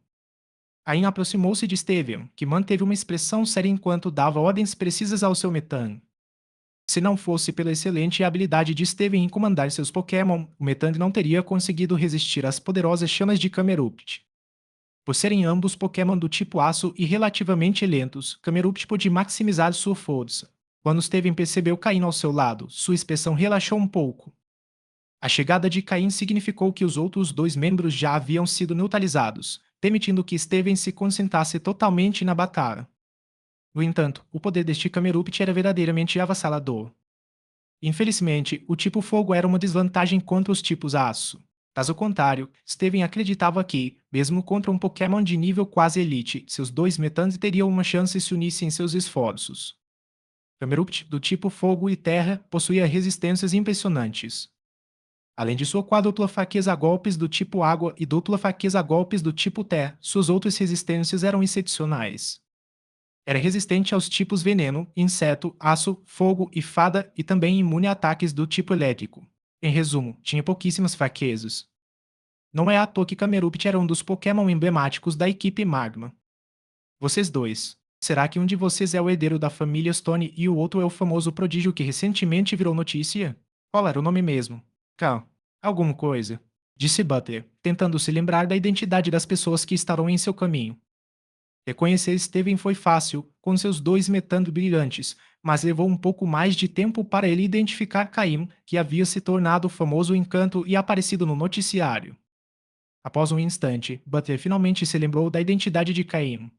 Caim aproximou-se de Steven, que manteve uma expressão séria enquanto dava ordens precisas ao seu Metang. Se não fosse pela excelente habilidade de Steven em comandar seus Pokémon, o Metang não teria conseguido resistir às poderosas chamas de Camerupt. Por serem ambos Pokémon do tipo Aço e relativamente lentos, Camerupt pôde maximizar sua força. Quando Steven percebeu Caim ao seu lado, sua expressão relaxou um pouco. A chegada de Caim significou que os outros dois membros já haviam sido neutralizados, permitindo que Steven se concentrasse totalmente na batalha. No entanto, o poder deste Camerupt era verdadeiramente avassalador. Infelizmente, o tipo Fogo era uma desvantagem contra os tipos Aço. Caso contrário, Steven acreditava que, mesmo contra um Pokémon de nível quase elite, seus dois Metans teriam uma chance se unissem em seus esforços. Camerupt, do tipo Fogo e Terra, possuía resistências impressionantes. Além de sua quádrupla fraqueza a golpes do tipo Água e dupla fraqueza a golpes do tipo Terra, suas outras resistências eram excepcionais. Era resistente aos tipos Veneno, Inseto, Aço, Fogo e Fada e também imune a ataques do tipo Elétrico. Em resumo, tinha pouquíssimas fraquezas. Não é à toa que Camerupt era um dos Pokémon emblemáticos da equipe Magma. Vocês dois. Será que um de vocês é o herdeiro da família Stone e o outro é o famoso prodígio que recentemente virou notícia? Qual era o nome mesmo? Cal. Alguma coisa. Disse Butler, tentando se lembrar da identidade das pessoas que estavam em seu caminho. Reconhecer Steven foi fácil, com seus dois metando brilhantes, mas levou um pouco mais de tempo para ele identificar Caim, que havia se tornado o famoso encanto e aparecido no noticiário. Após um instante, Butler finalmente se lembrou da identidade de Caim.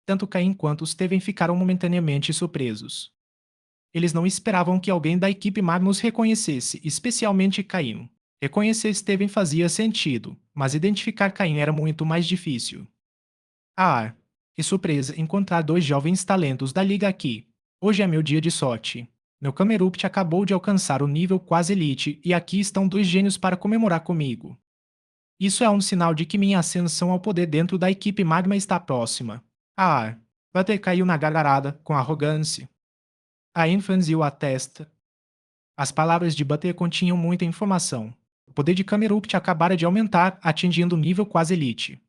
Tanto Caim quanto Steven ficaram momentaneamente surpresos. Eles não esperavam que alguém da equipe Magnus reconhecesse, especialmente Caim. Reconhecer Steven fazia sentido, mas identificar Caim era muito mais difícil. Ah, que surpresa encontrar dois jovens talentos da liga aqui. Hoje é meu dia de sorte. Meu Camerupt acabou de alcançar o nível quase elite e aqui estão dois gênios para comemorar comigo. Isso é um sinal de que minha ascensão ao poder dentro da equipe Magma está próxima. Ah, Butter caiu na gargalhada, com arrogância. Ain franziu a testa. As palavras de Butter continham muita informação. O poder de Camerupt acabara de aumentar, atingindo o nível quase elite.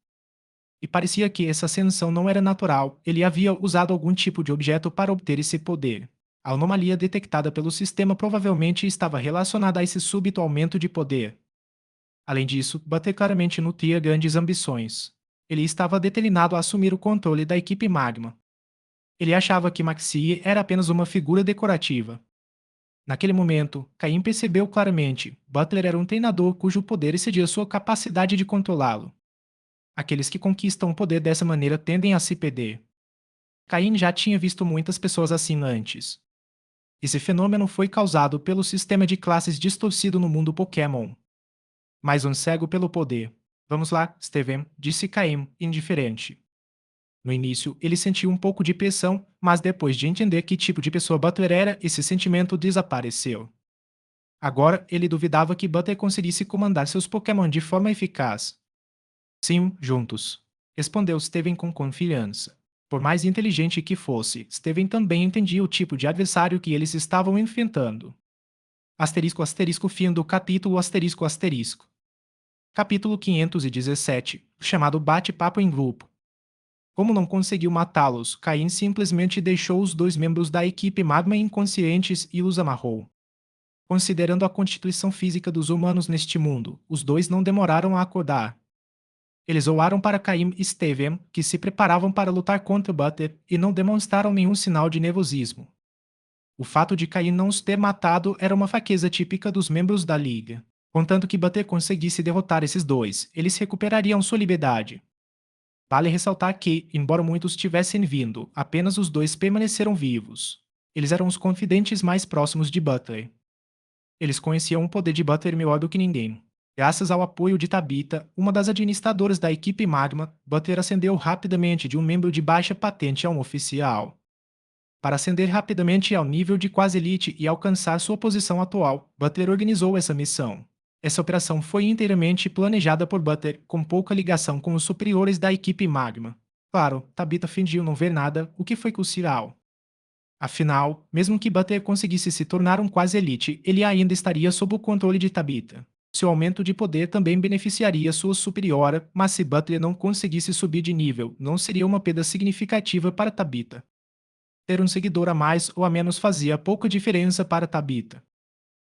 E parecia que essa ascensão não era natural, ele havia usado algum tipo de objeto para obter esse poder. A anomalia detectada pelo sistema provavelmente estava relacionada a esse súbito aumento de poder. Além disso, Butter claramente nutria grandes ambições. Ele estava determinado a assumir o controle da equipe Magma. Ele achava que Maxie era apenas uma figura decorativa. Naquele momento, Caim percebeu claramente: Butler era um treinador cujo poder excedia sua capacidade de controlá-lo. Aqueles que conquistam o poder dessa maneira tendem a se perder. Caim já tinha visto muitas pessoas assim antes. Esse fenômeno foi causado pelo sistema de classes distorcido no mundo Pokémon. Mais um cego pelo poder. Vamos lá, Steven, disse Caim, indiferente. No início, ele sentiu um pouco de pressão, mas depois de entender que tipo de pessoa Butler era, esse sentimento desapareceu. Agora, ele duvidava que Butler conseguisse comandar seus Pokémon de forma eficaz. Sim, juntos, respondeu Steven com confiança. Por mais inteligente que fosse, Steven também entendia o tipo de adversário que eles estavam enfrentando. Asterisco asterisco fim do capítulo asterisco asterisco. Capítulo 517, chamado Bate-Papo em Grupo. Como não conseguiu matá-los, Caim simplesmente deixou os dois membros da equipe Magma inconscientes e os amarrou. Considerando a constituição física dos humanos neste mundo, os dois não demoraram a acordar. Eles olharam para Caim e Steven, que se preparavam para lutar contra Butter, e não demonstraram nenhum sinal de nervosismo. O fato de Caim não os ter matado era uma fraqueza típica dos membros da Liga. Contanto que Butter conseguisse derrotar esses dois, eles recuperariam sua liberdade. Vale ressaltar que, embora muitos tivessem vindo, apenas os dois permaneceram vivos. Eles eram os confidentes mais próximos de Butler. Eles conheciam o poder de Butler melhor do que ninguém. Graças ao apoio de Tabitha, uma das administradoras da equipe Magma, Butler ascendeu rapidamente de um membro de baixa patente a um oficial. Para ascender rapidamente ao nível de quase elite e alcançar sua posição atual, Butler organizou essa missão. Essa operação foi inteiramente planejada por Butler, com pouca ligação com os superiores da equipe Magma. Claro, Tabitha fingiu não ver nada, o que foi crucial. Afinal, mesmo que Butler conseguisse se tornar um quase elite, ele ainda estaria sob o controle de Tabitha. Seu aumento de poder também beneficiaria sua superiora, mas se Butler não conseguisse subir de nível, não seria uma perda significativa para Tabitha. Ter um seguidor a mais ou a menos fazia pouca diferença para Tabitha.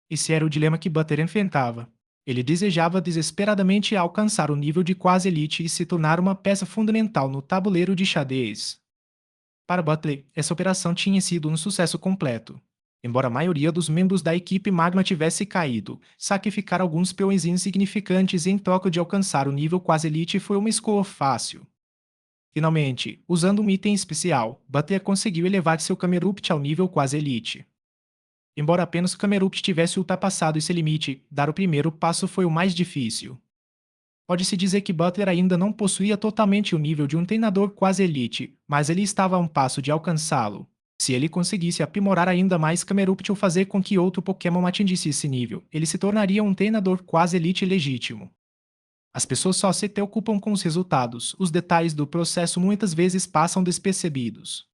Esse era o dilema que Butler enfrentava. Ele desejava desesperadamente alcançar o nível de quase elite e se tornar uma peça fundamental no tabuleiro de xadrez. Para Butler, essa operação tinha sido um sucesso completo. Embora a maioria dos membros da equipe Magma tivesse caído, sacrificar alguns peões insignificantes em troca de alcançar o nível quase elite foi uma escolha fácil. Finalmente, usando um item especial, Butler conseguiu elevar seu Camerupt ao nível quase elite. Embora apenas o Camerupt tivesse ultrapassado esse limite, dar o primeiro passo foi o mais difícil. Pode-se dizer que Butler ainda não possuía totalmente o nível de um treinador quase elite, mas ele estava a um passo de alcançá-lo. Se ele conseguisse aprimorar ainda mais Camerupt ou fazer com que outro Pokémon atingisse esse nível, ele se tornaria um treinador quase elite legítimo. As pessoas só se preocupam com os resultados, os detalhes do processo muitas vezes passam despercebidos.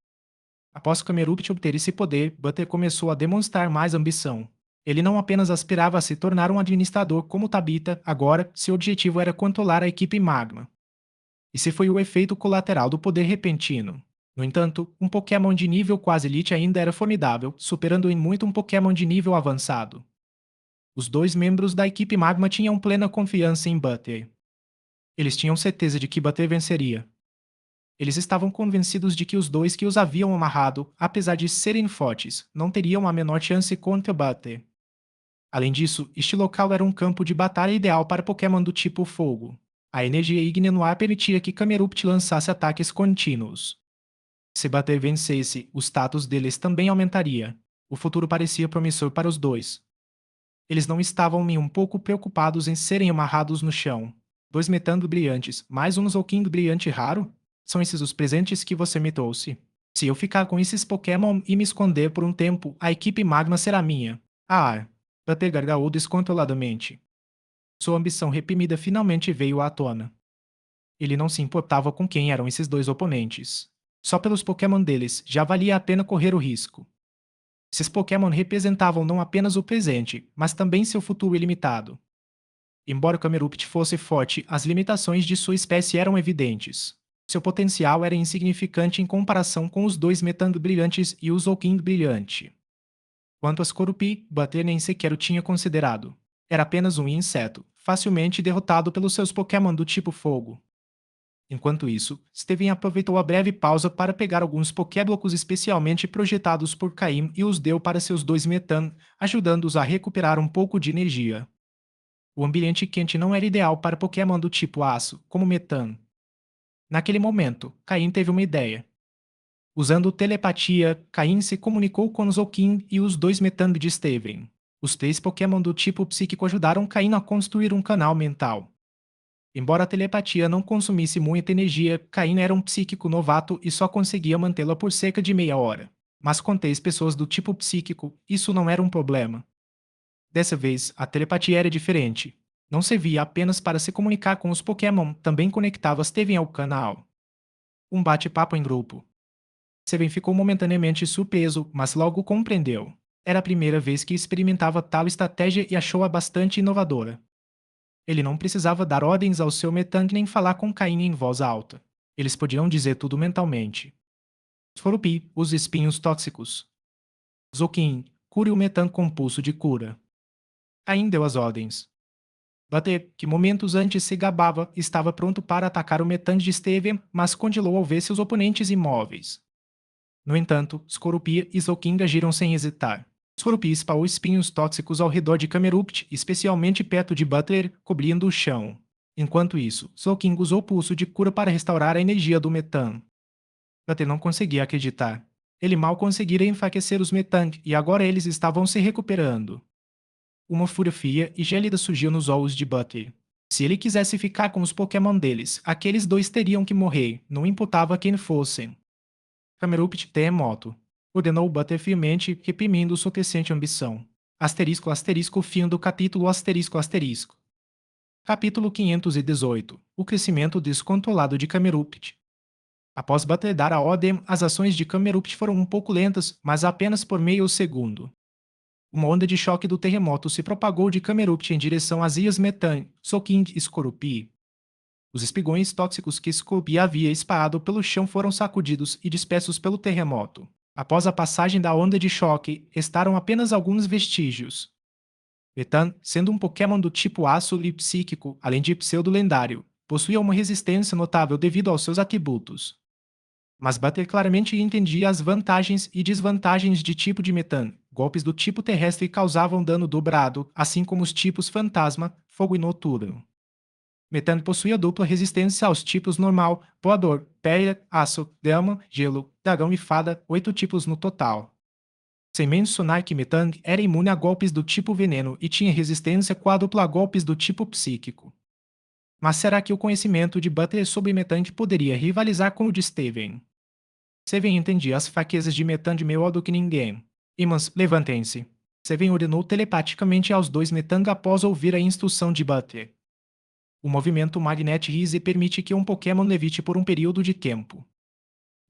Após Camerupt obter esse poder, Butler começou a demonstrar mais ambição. Ele não apenas aspirava a se tornar um administrador como Tabitha, agora seu objetivo era controlar a equipe Magma. Esse foi o efeito colateral do poder repentino. No entanto, um Pokémon de nível quase elite ainda era formidável, superando em muito um Pokémon de nível avançado. Os dois membros da equipe Magma tinham plena confiança em Butler. Eles tinham certeza de que Butler venceria. Eles estavam convencidos de que os dois que os haviam amarrado, apesar de serem fortes, não teriam a menor chance contra Butler. Além disso, este local era um campo de batalha ideal para Pokémon do tipo Fogo. A energia ígnea no ar permitia que Camerupt lançasse ataques contínuos. Se Butler vencesse, o status deles também aumentaria. O futuro parecia promissor para os dois. Eles não estavam nem um pouco preocupados em serem amarrados no chão. Dois metando brilhantes, mais um Zolking brilhante raro? São esses os presentes que você me trouxe? Se eu ficar com esses Pokémon e me esconder por um tempo, a equipe Magma será minha. Ah, Butler gargalhou descontroladamente. Sua ambição reprimida finalmente veio à tona. Ele não se importava com quem eram esses dois oponentes. Só pelos Pokémon deles já valia a pena correr o risco. Esses Pokémon representavam não apenas o presente, mas também seu futuro ilimitado. Embora Camerupt fosse forte, as limitações de sua espécie eram evidentes. Seu potencial era insignificante em comparação com os dois Metando Brilhantes e o Zolking Brilhante. Quanto a Skorupi, Butler nem sequer o tinha considerado. Era apenas um inseto, facilmente derrotado pelos seus Pokémon do tipo Fogo. Enquanto isso, Steven aproveitou a breve pausa para pegar alguns Pokéblocos especialmente projetados por Caim e os deu para seus dois Metan, ajudando-os a recuperar um pouco de energia. O ambiente quente não era ideal para Pokémon do tipo Aço, como Metan. Naquele momento, Caim teve uma ideia. Usando telepatia, Caim se comunicou com Zolkin e os dois Metan de Steven. Os três Pokémon do tipo psíquico ajudaram Caim a construir um canal mental. Embora a telepatia não consumisse muita energia, Caim era um psíquico novato e só conseguia mantê-la por cerca de meia hora. Mas com 3 pessoas do tipo psíquico, isso não era um problema. Dessa vez, a telepatia era diferente. Não servia apenas para se comunicar com os Pokémon, também conectava Steven ao canal. Um bate-papo em grupo. Steven ficou momentaneamente surpreso, mas logo compreendeu. Era a primeira vez que experimentava tal estratégia e achou-a bastante inovadora. Ele não precisava dar ordens ao seu Metang nem falar com Caim em voz alta. Eles podiam dizer tudo mentalmente. Skorupi, os espinhos tóxicos. Zolkin, cure o Metang com pulso de cura. Caim deu as ordens. Butler, que momentos antes se gabava, estava pronto para atacar o Metang de Steven, mas congelou ao ver seus oponentes imóveis. No entanto, Skorupi e Zolkin agiram sem hesitar. Skorupi espalhou espinhos tóxicos ao redor de Camerupt, especialmente perto de Butler, cobrindo o chão. Enquanto isso, Soking usou o pulso de cura para restaurar a energia do Metang. Butter não conseguia acreditar. Ele mal conseguira enfraquecer os Metang e agora eles estavam se recuperando. Uma fúria fria e gélida surgiu nos olhos de Butter. Se ele quisesse ficar com os Pokémon deles, aqueles dois teriam que morrer, não importava quem fossem. Camerupt Terremoto. Ordenou Butter firmemente, reprimindo sua crescente ambição. Asterisco, asterisco, fim do capítulo, asterisco, asterisco. Capítulo 518. O crescimento descontrolado de Camerupt. Após Butter dar a ordem, as ações de Camerupt foram um pouco lentas, mas apenas por meio segundo. Uma onda de choque do terremoto se propagou de Camerupt em direção às ilhas Metan, Soking e Skorupi. Os espigões tóxicos que Skorupi havia espalhado pelo chão foram sacudidos e dispersos pelo terremoto. Após a passagem da onda de choque, restaram apenas alguns vestígios. Metan, sendo um Pokémon do tipo aço e psíquico, além de pseudo-lendário, possuía uma resistência notável devido aos seus atributos. Mas Butter claramente entendia as vantagens e desvantagens de tipo de Metan. Golpes do tipo terrestre causavam dano dobrado, assim como os tipos fantasma, fogo e noturno. Metan possuía dupla resistência aos tipos normal, voador, pedra, aço, grama, gelo, dragão e fada, 8 tipos no total. Sem mencionar que Metang era imune a golpes do tipo veneno e tinha resistência quádrupla a golpes do tipo psíquico. Mas será que o conhecimento de Butter sobre Metang poderia rivalizar com o de Steven? Steven entendia as fraquezas de Metang melhor do que ninguém. Imãs, levantem-se. Steven ordenou telepaticamente aos dois Metang após ouvir a instrução de Butter. O movimento Magnet Rise permite que um Pokémon levite por um período de tempo.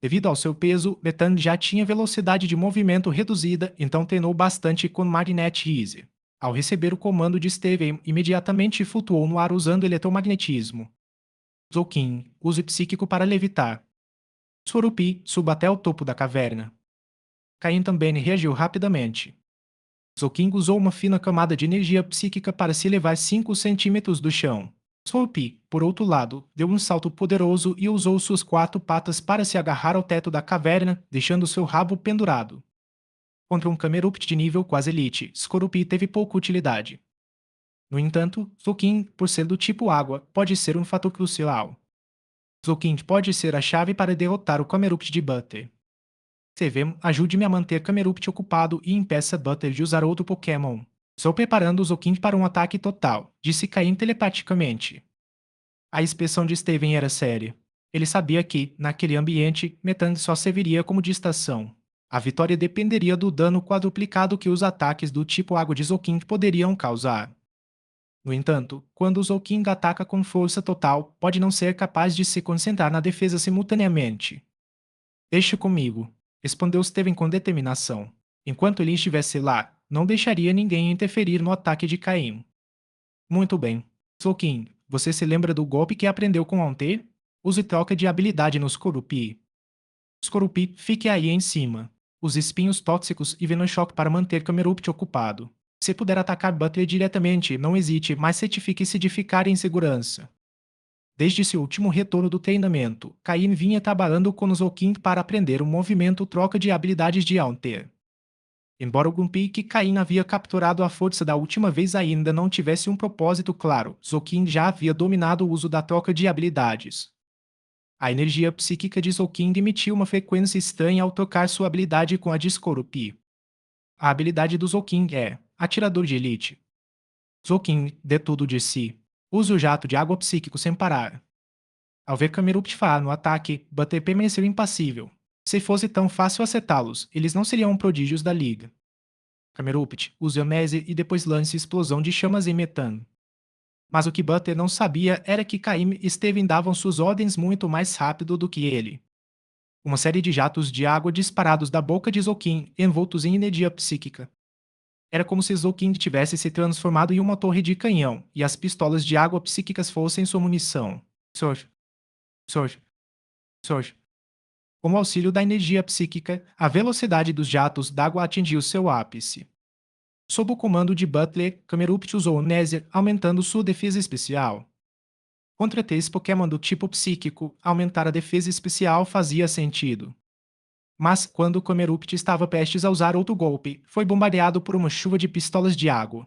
Devido ao seu peso, Metang já tinha velocidade de movimento reduzida, então treinou bastante com Magnet Rise. Ao receber o comando de Steven, imediatamente flutuou no ar usando eletromagnetismo. Zoukin, use psíquico para levitar. Skorupi, suba até o topo da caverna. Caim também reagiu rapidamente. Zoukin usou uma fina camada de energia psíquica para se elevar 5 centímetros do chão. Skorupi, por outro lado, deu um salto poderoso e usou suas 4 patas para se agarrar ao teto da caverna, deixando seu rabo pendurado. Contra um Camerupt de nível quase elite, Skorupi teve pouca utilidade. No entanto, Zoukin, por ser do tipo água, pode ser um fator crucial. Zoukin pode ser a chave para derrotar o Camerupt de Butter. Sevem, ajude-me a manter Camerupt ocupado e impeça Butter de usar outro Pokémon. Estou preparando o Zoukin para um ataque total, disse Caim telepaticamente. A expressão de Steven era séria. Ele sabia que, naquele ambiente, Metang só serviria como distração. A vitória dependeria do dano quadruplicado que os ataques do tipo água de Zoukin poderiam causar. No entanto, quando o Zouking ataca com força total, pode não ser capaz de se concentrar na defesa simultaneamente. Deixe comigo, respondeu Steven com determinação. Enquanto ele estivesse lá, não deixaria ninguém interferir no ataque de Caim. Muito bem. Zouking, você se lembra do golpe que aprendeu com Onter? Use troca de habilidade nos Skorupi. Skorupi, fique aí em cima. Use espinhos tóxicos e Venoshock para manter Camerupt ocupado. Se puder atacar Butter diretamente, não hesite, mas certifique-se de ficar em segurança. Desde seu último retorno do treinamento, Caim vinha trabalhando com o Zoukin para aprender o movimento troca de habilidades de Haunter. Embora o Grumpy que Caim havia capturado à força da última vez ainda não tivesse um propósito claro, Zoukin já havia dominado o uso da troca de habilidades. A energia psíquica de Zoukin emitiu uma frequência estranha ao trocar sua habilidade com a de Skorupi. A habilidade do Zoukin é Atirador de Elite. Zoukin dê tudo de si. Use o jato de água psíquico sem parar. Ao ver Camerupt falhar no ataque, Butter permaneceu impassível. Se fosse tão fácil acertá-los, eles não seriam prodígios da liga. Camerupt, use Amnésia e depois lance explosão de chamas em metano. Mas o que Butter não sabia era que Caim e Steven davam suas ordens muito mais rápido do que ele. Uma série de jatos de água disparados da boca de Zoukin, envoltos em energia psíquica. Era como se Zoukin tivesse se transformado em uma torre de canhão, e as pistolas de água psíquicas fossem sua munição. Sorge. Sorge. Sorge. Com o auxílio da energia psíquica, a velocidade dos jatos d'água atingiu seu ápice. Sob o comando de Butler, Camerupt usou Amnésia, aumentando sua defesa especial. Contra 3 Pokémon do tipo psíquico, aumentar a defesa especial fazia sentido. Mas, quando Camerupt estava prestes a usar outro golpe, foi bombardeado por uma chuva de pistolas de água.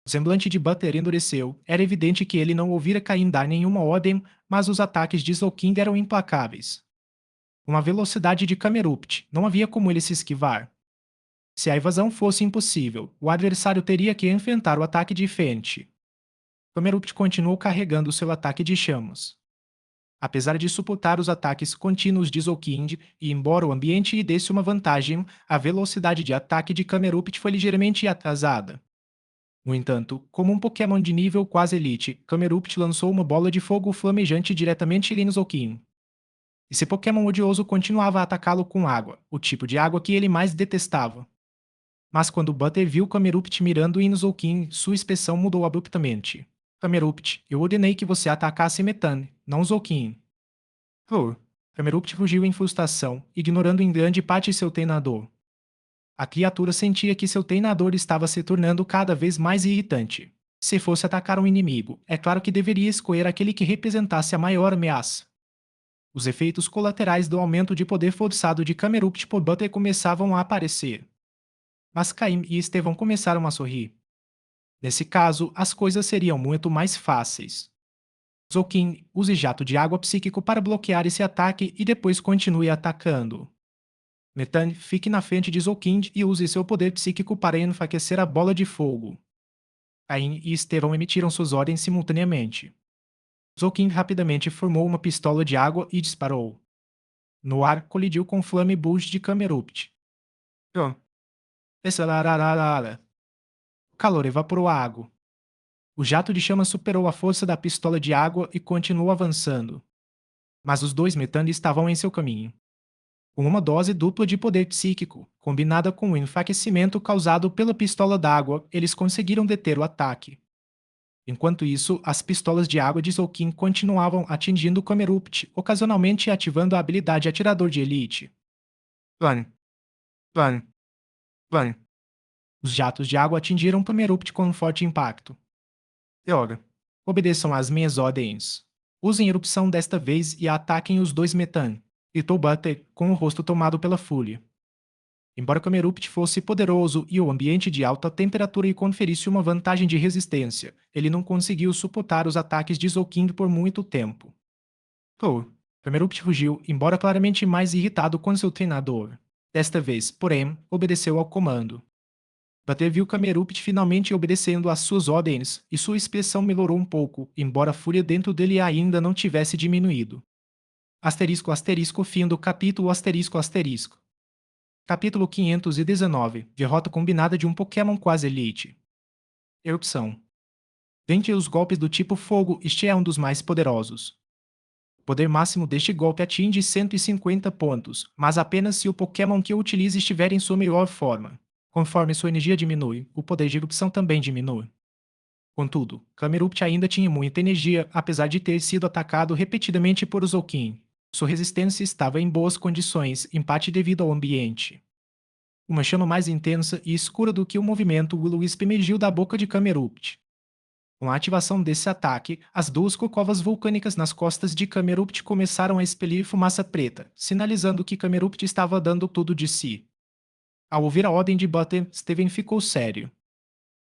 O semblante de Butter endureceu. Era evidente que ele não ouvira Caim dar nenhuma ordem, mas os ataques de Zolkind eram implacáveis. Uma velocidade de Camerupt, não havia como ele se esquivar. Se a evasão fosse impossível, o adversário teria que enfrentar o ataque de frente. Camerupt continuou carregando seu ataque de chamas. Apesar de suportar os ataques contínuos de Zolkind, e embora o ambiente lhe desse uma vantagem, a velocidade de ataque de Camerupt foi ligeiramente atrasada. No entanto, como um Pokémon de nível quase elite, Camerupt lançou uma bola de fogo flamejante diretamente em Zolkind. Esse Pokémon odioso continuava a atacá-lo com água, o tipo de água que ele mais detestava. Mas quando Butter viu Camerupt mirando em Zolkind, sua expressão mudou abruptamente. Camerupt, eu ordenei que você atacasse Metan, não Zolkind. Flor. Camerupt fugiu em frustração, ignorando em grande parte seu treinador. A criatura sentia que seu treinador estava se tornando cada vez mais irritante. Se fosse atacar um inimigo, é claro que deveria escolher aquele que representasse a maior ameaça. Os efeitos colaterais do aumento de poder forçado de Camerupt por Butter começavam a aparecer. Mas Caim e Estevão começaram a sorrir. Nesse caso, as coisas seriam muito mais fáceis. Zolkin, use jato de água psíquico para bloquear esse ataque e depois continue atacando. Metan, fique na frente de Zolkind e use seu poder psíquico para enfraquecer a bola de fogo. Caim e Estevão emitiram suas ordens simultaneamente. Zolkind rapidamente formou uma pistola de água e disparou. No ar, colidiu com Flame Bulge de Camerupt. O calor evaporou a água. O jato de chama superou a força da pistola de água e continuou avançando. Mas os dois Metani estavam em seu caminho. Com uma dose dupla de poder psíquico, combinada com o enfraquecimento causado pela pistola d'água, eles conseguiram deter o ataque. Enquanto isso, as pistolas de água de Zolkin continuavam atingindo Camerupt, ocasionalmente ativando a habilidade Atirador de Elite. Plan. Plan. Plan. Os jatos de água atingiram Camerupt com um forte impacto. Yoga. Obedeçam às minhas ordens. Usem erupção desta vez e ataquem os dois Metan, gritou Butter, com o rosto tomado pela fúria. Embora Camerupt fosse poderoso e o ambiente de alta temperatura lhe conferisse uma vantagem de resistência, ele não conseguiu suportar os ataques de Zolkind por muito tempo. Camerupt fugiu, embora claramente mais irritado com seu treinador. Desta vez, porém, obedeceu ao comando. Butter viu Camerupt finalmente obedecendo às suas ordens, e sua expressão melhorou um pouco, embora a fúria dentro dele ainda não tivesse diminuído. Asterisco asterisco fim do capítulo asterisco asterisco. Capítulo 519. Derrota combinada de um Pokémon quase elite. Erupção. Dentre os golpes do tipo fogo, este é um dos mais poderosos. O poder máximo deste golpe atinge 150 pontos, mas apenas se o Pokémon que o utilize estiver em sua melhor forma. Conforme sua energia diminui, o poder de erupção também diminui. Contudo, Camerupt ainda tinha muita energia, apesar de ter sido atacado repetidamente por Zolkin. Sua resistência estava em boas condições, em parte devido ao ambiente. Uma chama mais intensa e escura do que o movimento Will-O-Wisp emergiu da boca de Camerupt. Com a ativação desse ataque, as duas cocovas vulcânicas nas costas de Camerupt começaram a expelir fumaça preta, sinalizando que Camerupt estava dando tudo de si. Ao ouvir a ordem de Butter, Steven ficou sério.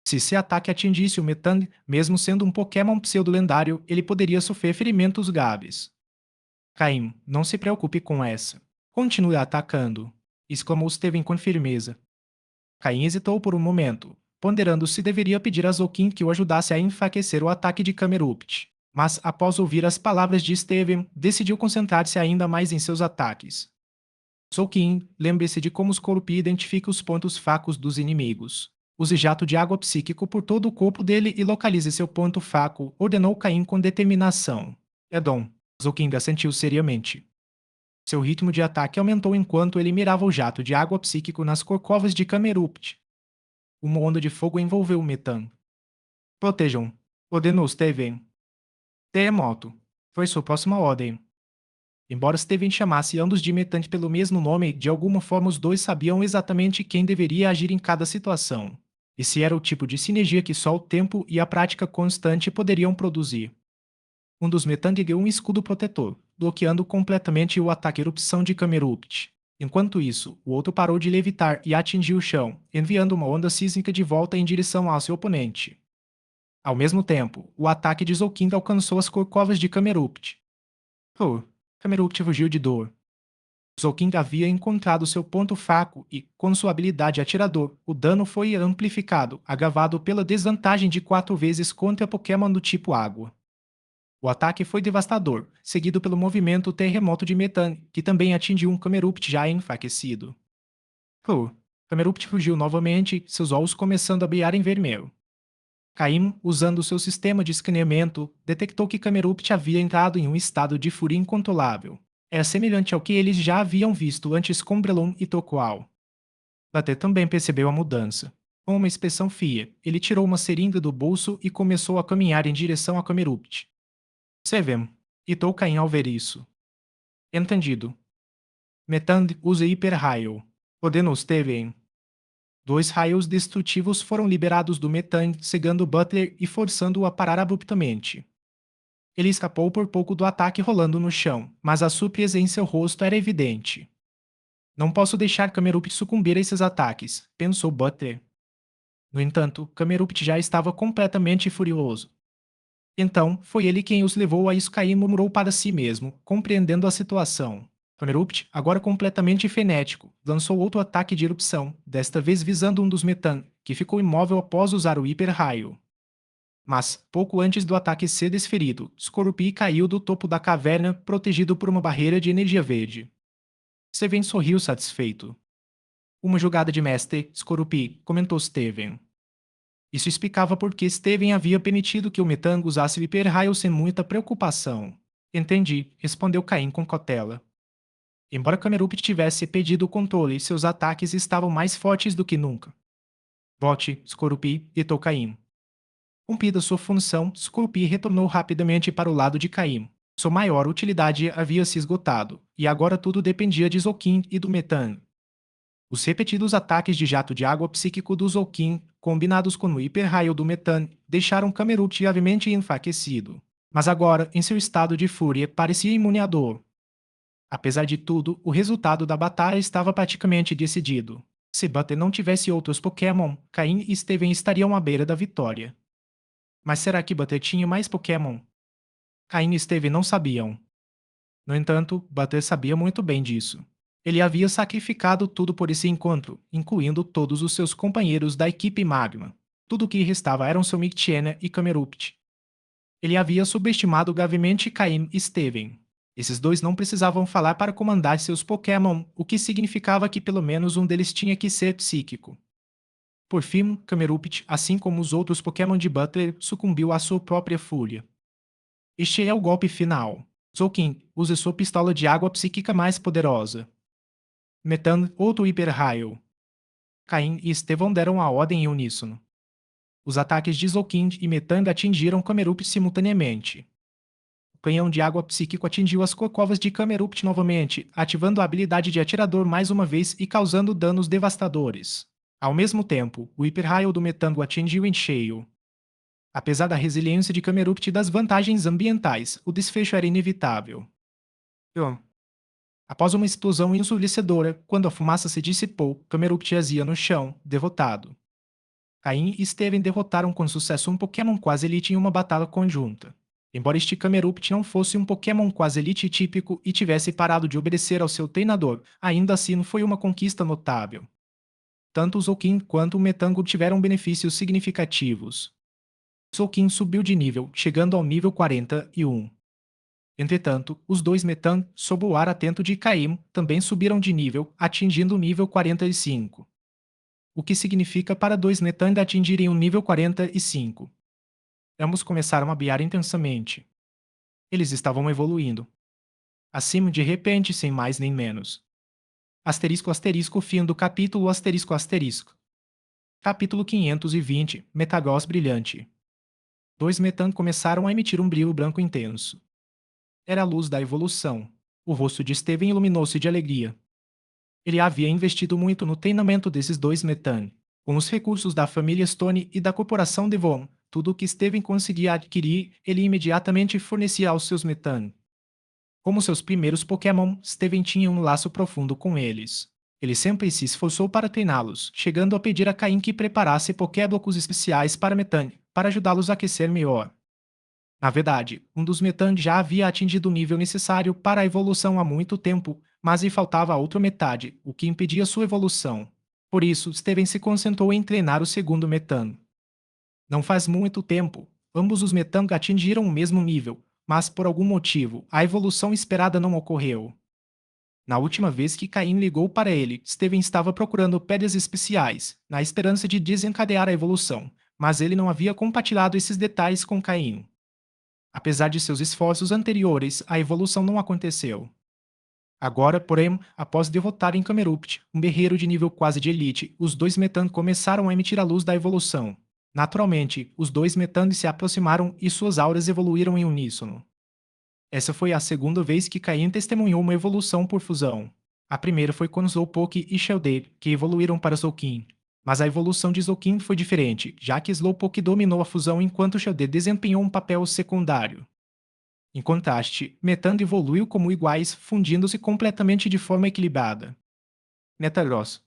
Se esse ataque atingisse o Metang, mesmo sendo um Pokémon pseudo-lendário, ele poderia sofrer ferimentos graves. Caim, não se preocupe com essa. Continue atacando, exclamou Steven com firmeza. Caim hesitou por um momento, ponderando se deveria pedir a Zolkin que o ajudasse a enfraquecer o ataque de Camerupt. Mas, após ouvir as palavras de Steven, decidiu concentrar-se ainda mais em seus ataques. Zolkin, lembre-se de como os Coruppi identificam os pontos fracos dos inimigos. Use jato de água psíquico por todo o corpo dele e localize seu ponto fraco, ordenou Caim com determinação. Edom. Zolkin assentiu seriamente. Seu ritmo de ataque aumentou enquanto ele mirava o jato de água psíquico nas corcovas de Camerupt. Uma onda de fogo envolveu o Metan. Protejam, ordenou Steven. Terremoto. Foi sua próxima ordem. Embora Steven chamasse ambos de Metan pelo mesmo nome, de alguma forma os dois sabiam exatamente quem deveria agir em cada situação. Esse era o tipo de sinergia que só o tempo e a prática constante poderiam produzir. Um dos Metan ergueu um escudo protetor, bloqueando completamente o ataque erupção de Camerupt. Enquanto isso, o outro parou de levitar e atingiu o chão, enviando uma onda sísmica de volta em direção ao seu oponente. Ao mesmo tempo, o ataque de Zolkin alcançou as corcovas de Camerupt. Oh, Camerupt fugiu de dor. Zolkin havia encontrado seu ponto fraco e, com sua habilidade atirador, o dano foi amplificado, agravado pela desvantagem de 4 vezes contra Pokémon do tipo água. O ataque foi devastador, seguido pelo movimento terremoto de Metane, que também atingiu um Camerupt já enfraquecido. Oh, Camerupt fugiu novamente, seus olhos começando a brilhar em vermelho. Caim, usando seu sistema de escaneamento, detectou que Camerupt havia entrado em um estado de fúria incontrolável. Era semelhante ao que eles já haviam visto antes com Breloom e Tokual. Laté também percebeu a mudança. Com uma expressão fria, ele tirou uma seringa do bolso e começou a caminhar em direção a Camerupt. Sevem, hitou Caim ao ver isso. Entendido. Metand usa hiperraio. Ordenou Steven. 2 raios destrutivos foram liberados do Metang, cegando Butler e forçando-o a parar abruptamente. Ele escapou por pouco do ataque rolando no chão, mas a surpresa em seu rosto era evidente. Não posso deixar Camerupt sucumbir a esses ataques, pensou Butler. No entanto, Camerupt já estava completamente furioso. Então, foi ele quem os levou a isso. Caim murmurou para si mesmo, compreendendo a situação. Camerupt, agora completamente frenético, lançou outro ataque de erupção, desta vez visando um dos Metan, que ficou imóvel após usar o hiper-raio. Mas, pouco antes do ataque ser desferido, Scorupi caiu do topo da caverna, protegido por uma barreira de energia verde. Steven sorriu satisfeito. Uma jogada de mestre, Scorupi, comentou Steven. Isso explicava por que Steven havia permitido que o Metango usasse o hiper-raio sem muita preocupação. Entendi, respondeu Caim com cautela. Embora Camerupt tivesse perdido o controle, seus ataques estavam mais fortes do que nunca. Volte, Scorupi, gritou Caim. Cumprida sua função, Scorupi retornou rapidamente para o lado de Caim. Sua maior utilidade havia se esgotado, e agora tudo dependia de Zolkin e do Metan. Os repetidos ataques de jato de água psíquico do Zolkin, combinados com o hiper-raio do Metan, deixaram Camerupt gravemente enfraquecido. Mas agora, em seu estado de fúria, parecia imune à dor. Apesar de tudo, o resultado da batalha estava praticamente decidido. Se Butter não tivesse outros Pokémon, Caim e Steven estariam à beira da vitória. Mas será que Butter tinha mais Pokémon? Caim e Steven não sabiam. No entanto, Butter sabia muito bem disso. Ele havia sacrificado tudo por esse encontro, incluindo todos os seus companheiros da equipe Magma. Tudo o que restava eram seu Mictiana e Camerupt. Ele havia subestimado gravemente Caim e Steven. Esses dois não precisavam falar para comandar seus Pokémon, o que significava que pelo menos um deles tinha que ser psíquico. Por fim, Camerupt, assim como os outros Pokémon de Butler, sucumbiu à sua própria fúria. Este é o golpe final. Zolkin, use sua pistola de água psíquica mais poderosa. Metan, outro hiper-raio. Caim e Estevão deram a ordem em uníssono. Os ataques de Zolkin e Metan atingiram Camerupt simultaneamente. O canhão de água psíquico atingiu as corcovas de Camerupt novamente, ativando a habilidade de atirador mais uma vez e causando danos devastadores. Ao mesmo tempo, o hiperraio do Metango atingiu em cheio. Apesar da resiliência de Camerupt e das vantagens ambientais, o desfecho era inevitável. Após uma explosão ensurdecedora, quando a fumaça se dissipou, Camerupt jazia no chão, derrotado. Caim e Steven derrotaram com sucesso um Pokémon quase elite em uma batalha conjunta. Embora este Camerupt não fosse um Pokémon quase elite típico e tivesse parado de obedecer ao seu treinador, ainda assim foi uma conquista notável. Tanto o Zolkin quanto o Metango tiveram benefícios significativos. Zolkin subiu de nível, chegando ao nível 41. Entretanto, os dois Metan, sob o ar atento de Caim, também subiram de nível, atingindo o nível 45. O que significa para dois Metan atingirem o nível 45. Ambos começaram a brilhar intensamente. Eles estavam evoluindo. Acima de repente, sem mais nem menos. Asterisco asterisco fim do capítulo asterisco asterisco. Capítulo 520, Metagross brilhante. Dois Metan começaram a emitir um brilho branco intenso. Era a luz da evolução. O rosto de Steven iluminou-se de alegria. Ele havia investido muito no treinamento desses dois Metan. Com os recursos da família Stone e da corporação Devon, tudo o que Steven conseguia adquirir, ele imediatamente fornecia aos seus Metan. Como seus primeiros Pokémon, Steven tinha um laço profundo com eles. Ele sempre se esforçou para treiná-los, chegando a pedir a Caim que preparasse Pokéblocos especiais para Metan, para ajudá-los a aquecer melhor. Na verdade, um dos Metan já havia atingido o nível necessário para a evolução há muito tempo, mas lhe faltava a outra metade, o que impedia sua evolução. Por isso, Steven se concentrou em treinar o segundo Metan. Não faz muito tempo, ambos os Metang atingiram o mesmo nível, mas por algum motivo, a evolução esperada não ocorreu. Na última vez que Caim ligou para ele, Steven estava procurando pedras especiais, na esperança de desencadear a evolução, mas ele não havia compartilhado esses detalhes com Caim. Apesar de seus esforços anteriores, a evolução não aconteceu. Agora, porém, após derrotarem Camerupt, um guerreiro de nível quase de elite, os dois Metan começaram a emitir a luz da evolução. Naturalmente, os dois Metan se aproximaram e suas auras evoluíram em uníssono. Essa foi a segunda vez que Caim testemunhou uma evolução por fusão. A primeira foi quando Slowpoke e Shellder, que evoluíram para Zoukin. Mas a evolução de Zoukin foi diferente, já que Slowpoke dominou a fusão enquanto Shellder desempenhou um papel secundário. Em contraste, Metan evoluiu como iguais, fundindo-se completamente de forma equilibrada. Metagross.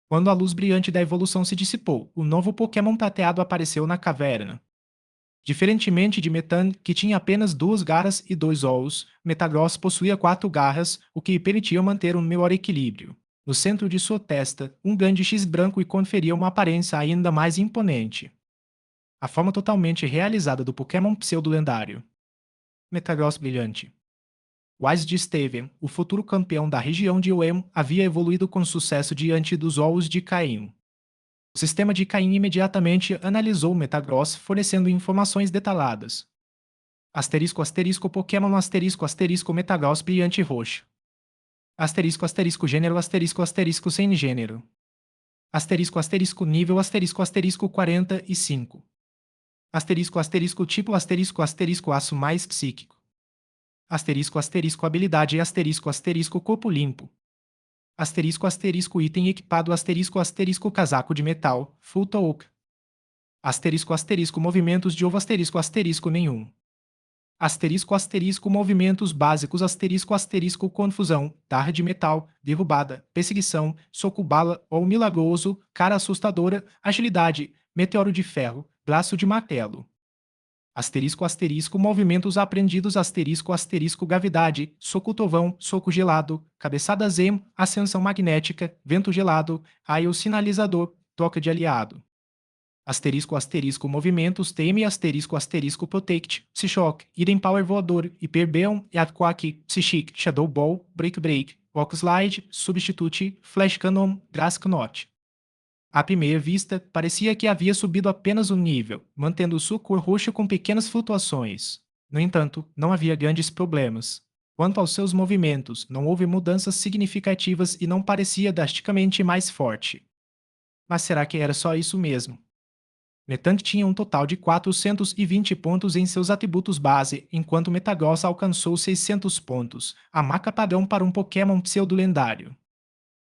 Quando a luz brilhante da evolução se dissipou, o novo Pokémon prateado apareceu na caverna. Diferentemente de Metan, que tinha apenas 2 garras e 2 olhos, Metagross possuía 4 garras, o que lhe permitia manter um melhor equilíbrio. No centro de sua testa, um grande X branco lhe conferia uma aparência ainda mais imponente. A forma totalmente realizada do Pokémon pseudo-lendário. Metagross brilhante. Wise de Steven, o futuro campeão da região de Oem, havia evoluído com sucesso diante dos olhos de Caim. O sistema de Caim imediatamente analisou o Metagross, fornecendo informações detalhadas. Asterisco asterisco Pokémon asterisco asterisco Metagross brilhante roxo. Asterisco asterisco gênero asterisco asterisco sem gênero. Asterisco asterisco nível asterisco asterisco 45. Asterisco asterisco tipo asterisco asterisco aço mais psíquico. Asterisco asterisco habilidade asterisco asterisco corpo limpo. Asterisco asterisco item equipado asterisco asterisco casaco de metal, full talk. Asterisco asterisco movimentos de ovo asterisco asterisco nenhum. Asterisco asterisco movimentos básicos asterisco asterisco confusão, tarra de metal, derrubada, perseguição, soco bala ou milagroso, cara assustadora, agilidade, meteoro de ferro, braço de martelo. Asterisco asterisco movimentos aprendidos asterisco asterisco gravidade, soco tovão, soco gelado, cabeçada zen, ascensão magnética, vento gelado, raio sinalizador, troca de aliado. Asterisco asterisco movimentos TM asterisco asterisco protect, Psyshock, Hidden Power voador, Hyperbeam, Earthquake, Psychic, Shadow Ball, Break Break, Rock Slide, Substitute, Flash Cannon, Grass Knot. À primeira vista, parecia que havia subido apenas um nível, mantendo sua cor roxa com pequenas flutuações. No entanto, não havia grandes problemas. Quanto aos seus movimentos, não houve mudanças significativas e não parecia drasticamente mais forte. Mas será que era só isso mesmo? Metan tinha um total de 420 pontos em seus atributos base, enquanto Metagross alcançou 600 pontos, a marca padrão para um Pokémon pseudo-lendário.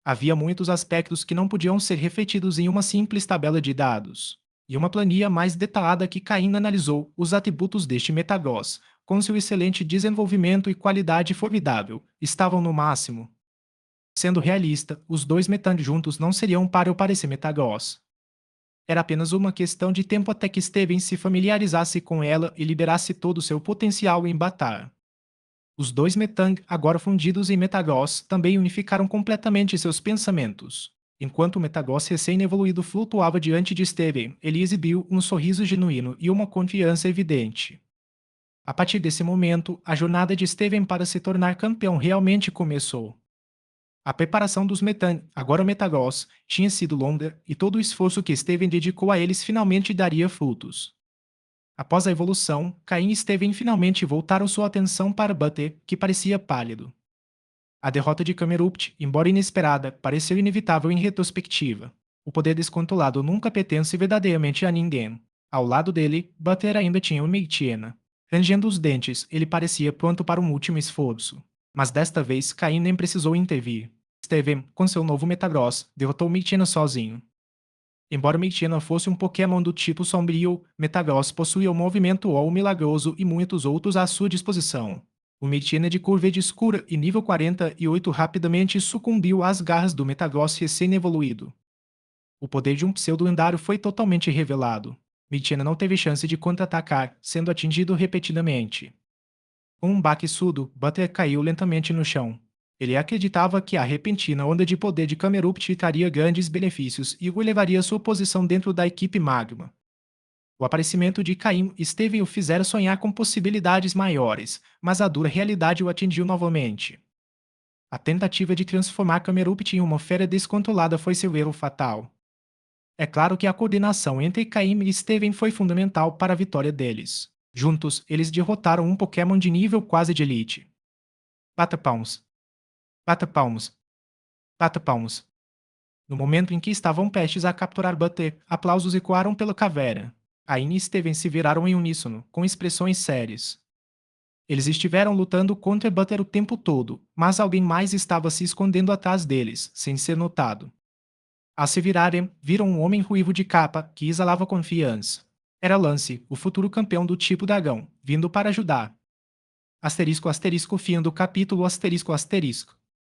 Havia muitos aspectos que não podiam ser refletidos em uma simples tabela de dados. E uma planilha mais detalhada que Caim analisou os atributos deste Metagross, com seu excelente desenvolvimento e qualidade formidável, estavam no máximo. Sendo realista, os dois Metan juntos não seriam para o parecer Metagross. Era apenas uma questão de tempo até que Steven se familiarizasse com ela e liberasse todo o seu potencial em batalha. Os dois Metang, agora fundidos em Metagross, também unificaram completamente seus pensamentos. Enquanto o Metagross recém-evoluído flutuava diante de Steven, ele exibiu um sorriso genuíno e uma confiança evidente. A partir desse momento, a jornada de Steven para se tornar campeão realmente começou. A preparação dos Metan, agora Metagross, tinha sido longa e todo o esforço que Steven dedicou a eles finalmente daria frutos. Após a evolução, Caim e Steven finalmente voltaram sua atenção para Butter, que parecia pálido. A derrota de Camerupt, embora inesperada, pareceu inevitável em retrospectiva. O poder descontrolado nunca pertence verdadeiramente a ninguém. Ao lado dele, Butter ainda tinha o Meitiena. Rangendo os dentes, ele parecia pronto para um último esforço. Mas desta vez, Caim nem precisou intervir. Steven, com seu novo Metagross, derrotou Meitiena sozinho. Embora Meitiena fosse um Pokémon do tipo sombrio, Metagross possuía o movimento ou milagroso e muitos outros à sua disposição. O Meitiena de cor verde escura e nível 48 rapidamente sucumbiu às garras do Metagross recém-evoluído. O poder de um pseudo-lendário foi totalmente revelado. Michena não teve chance de contra-atacar, sendo atingido repetidamente. Com um baque surdo, Butler caiu lentamente no chão. Ele acreditava que a repentina onda de poder de Camerupt traria grandes benefícios e o elevaria à sua posição dentro da equipe Magma. O aparecimento de Caim e Steven o fizeram sonhar com possibilidades maiores, mas a dura realidade o atingiu novamente. A tentativa de transformar Camerupt em uma fera descontrolada foi seu erro fatal. É claro que a coordenação entre Caim e Steven foi fundamental para a vitória deles. Juntos, eles derrotaram um Pokémon de nível quase de elite. Bata palmas. Bata palmas. Bata palmas. No momento em que estavam prestes a capturar Butler, aplausos ecoaram pela caverna. Caim e Steven se viraram em uníssono, com expressões sérias. Eles estiveram lutando contra Butler o tempo todo, mas alguém mais estava se escondendo atrás deles, sem ser notado. Ao se virarem, viram um homem ruivo de capa que exalava confiança. Era Lance, o futuro campeão do tipo dragão, vindo para ajudar. Asterisco asterisco fim do capítulo asterisco asterisco.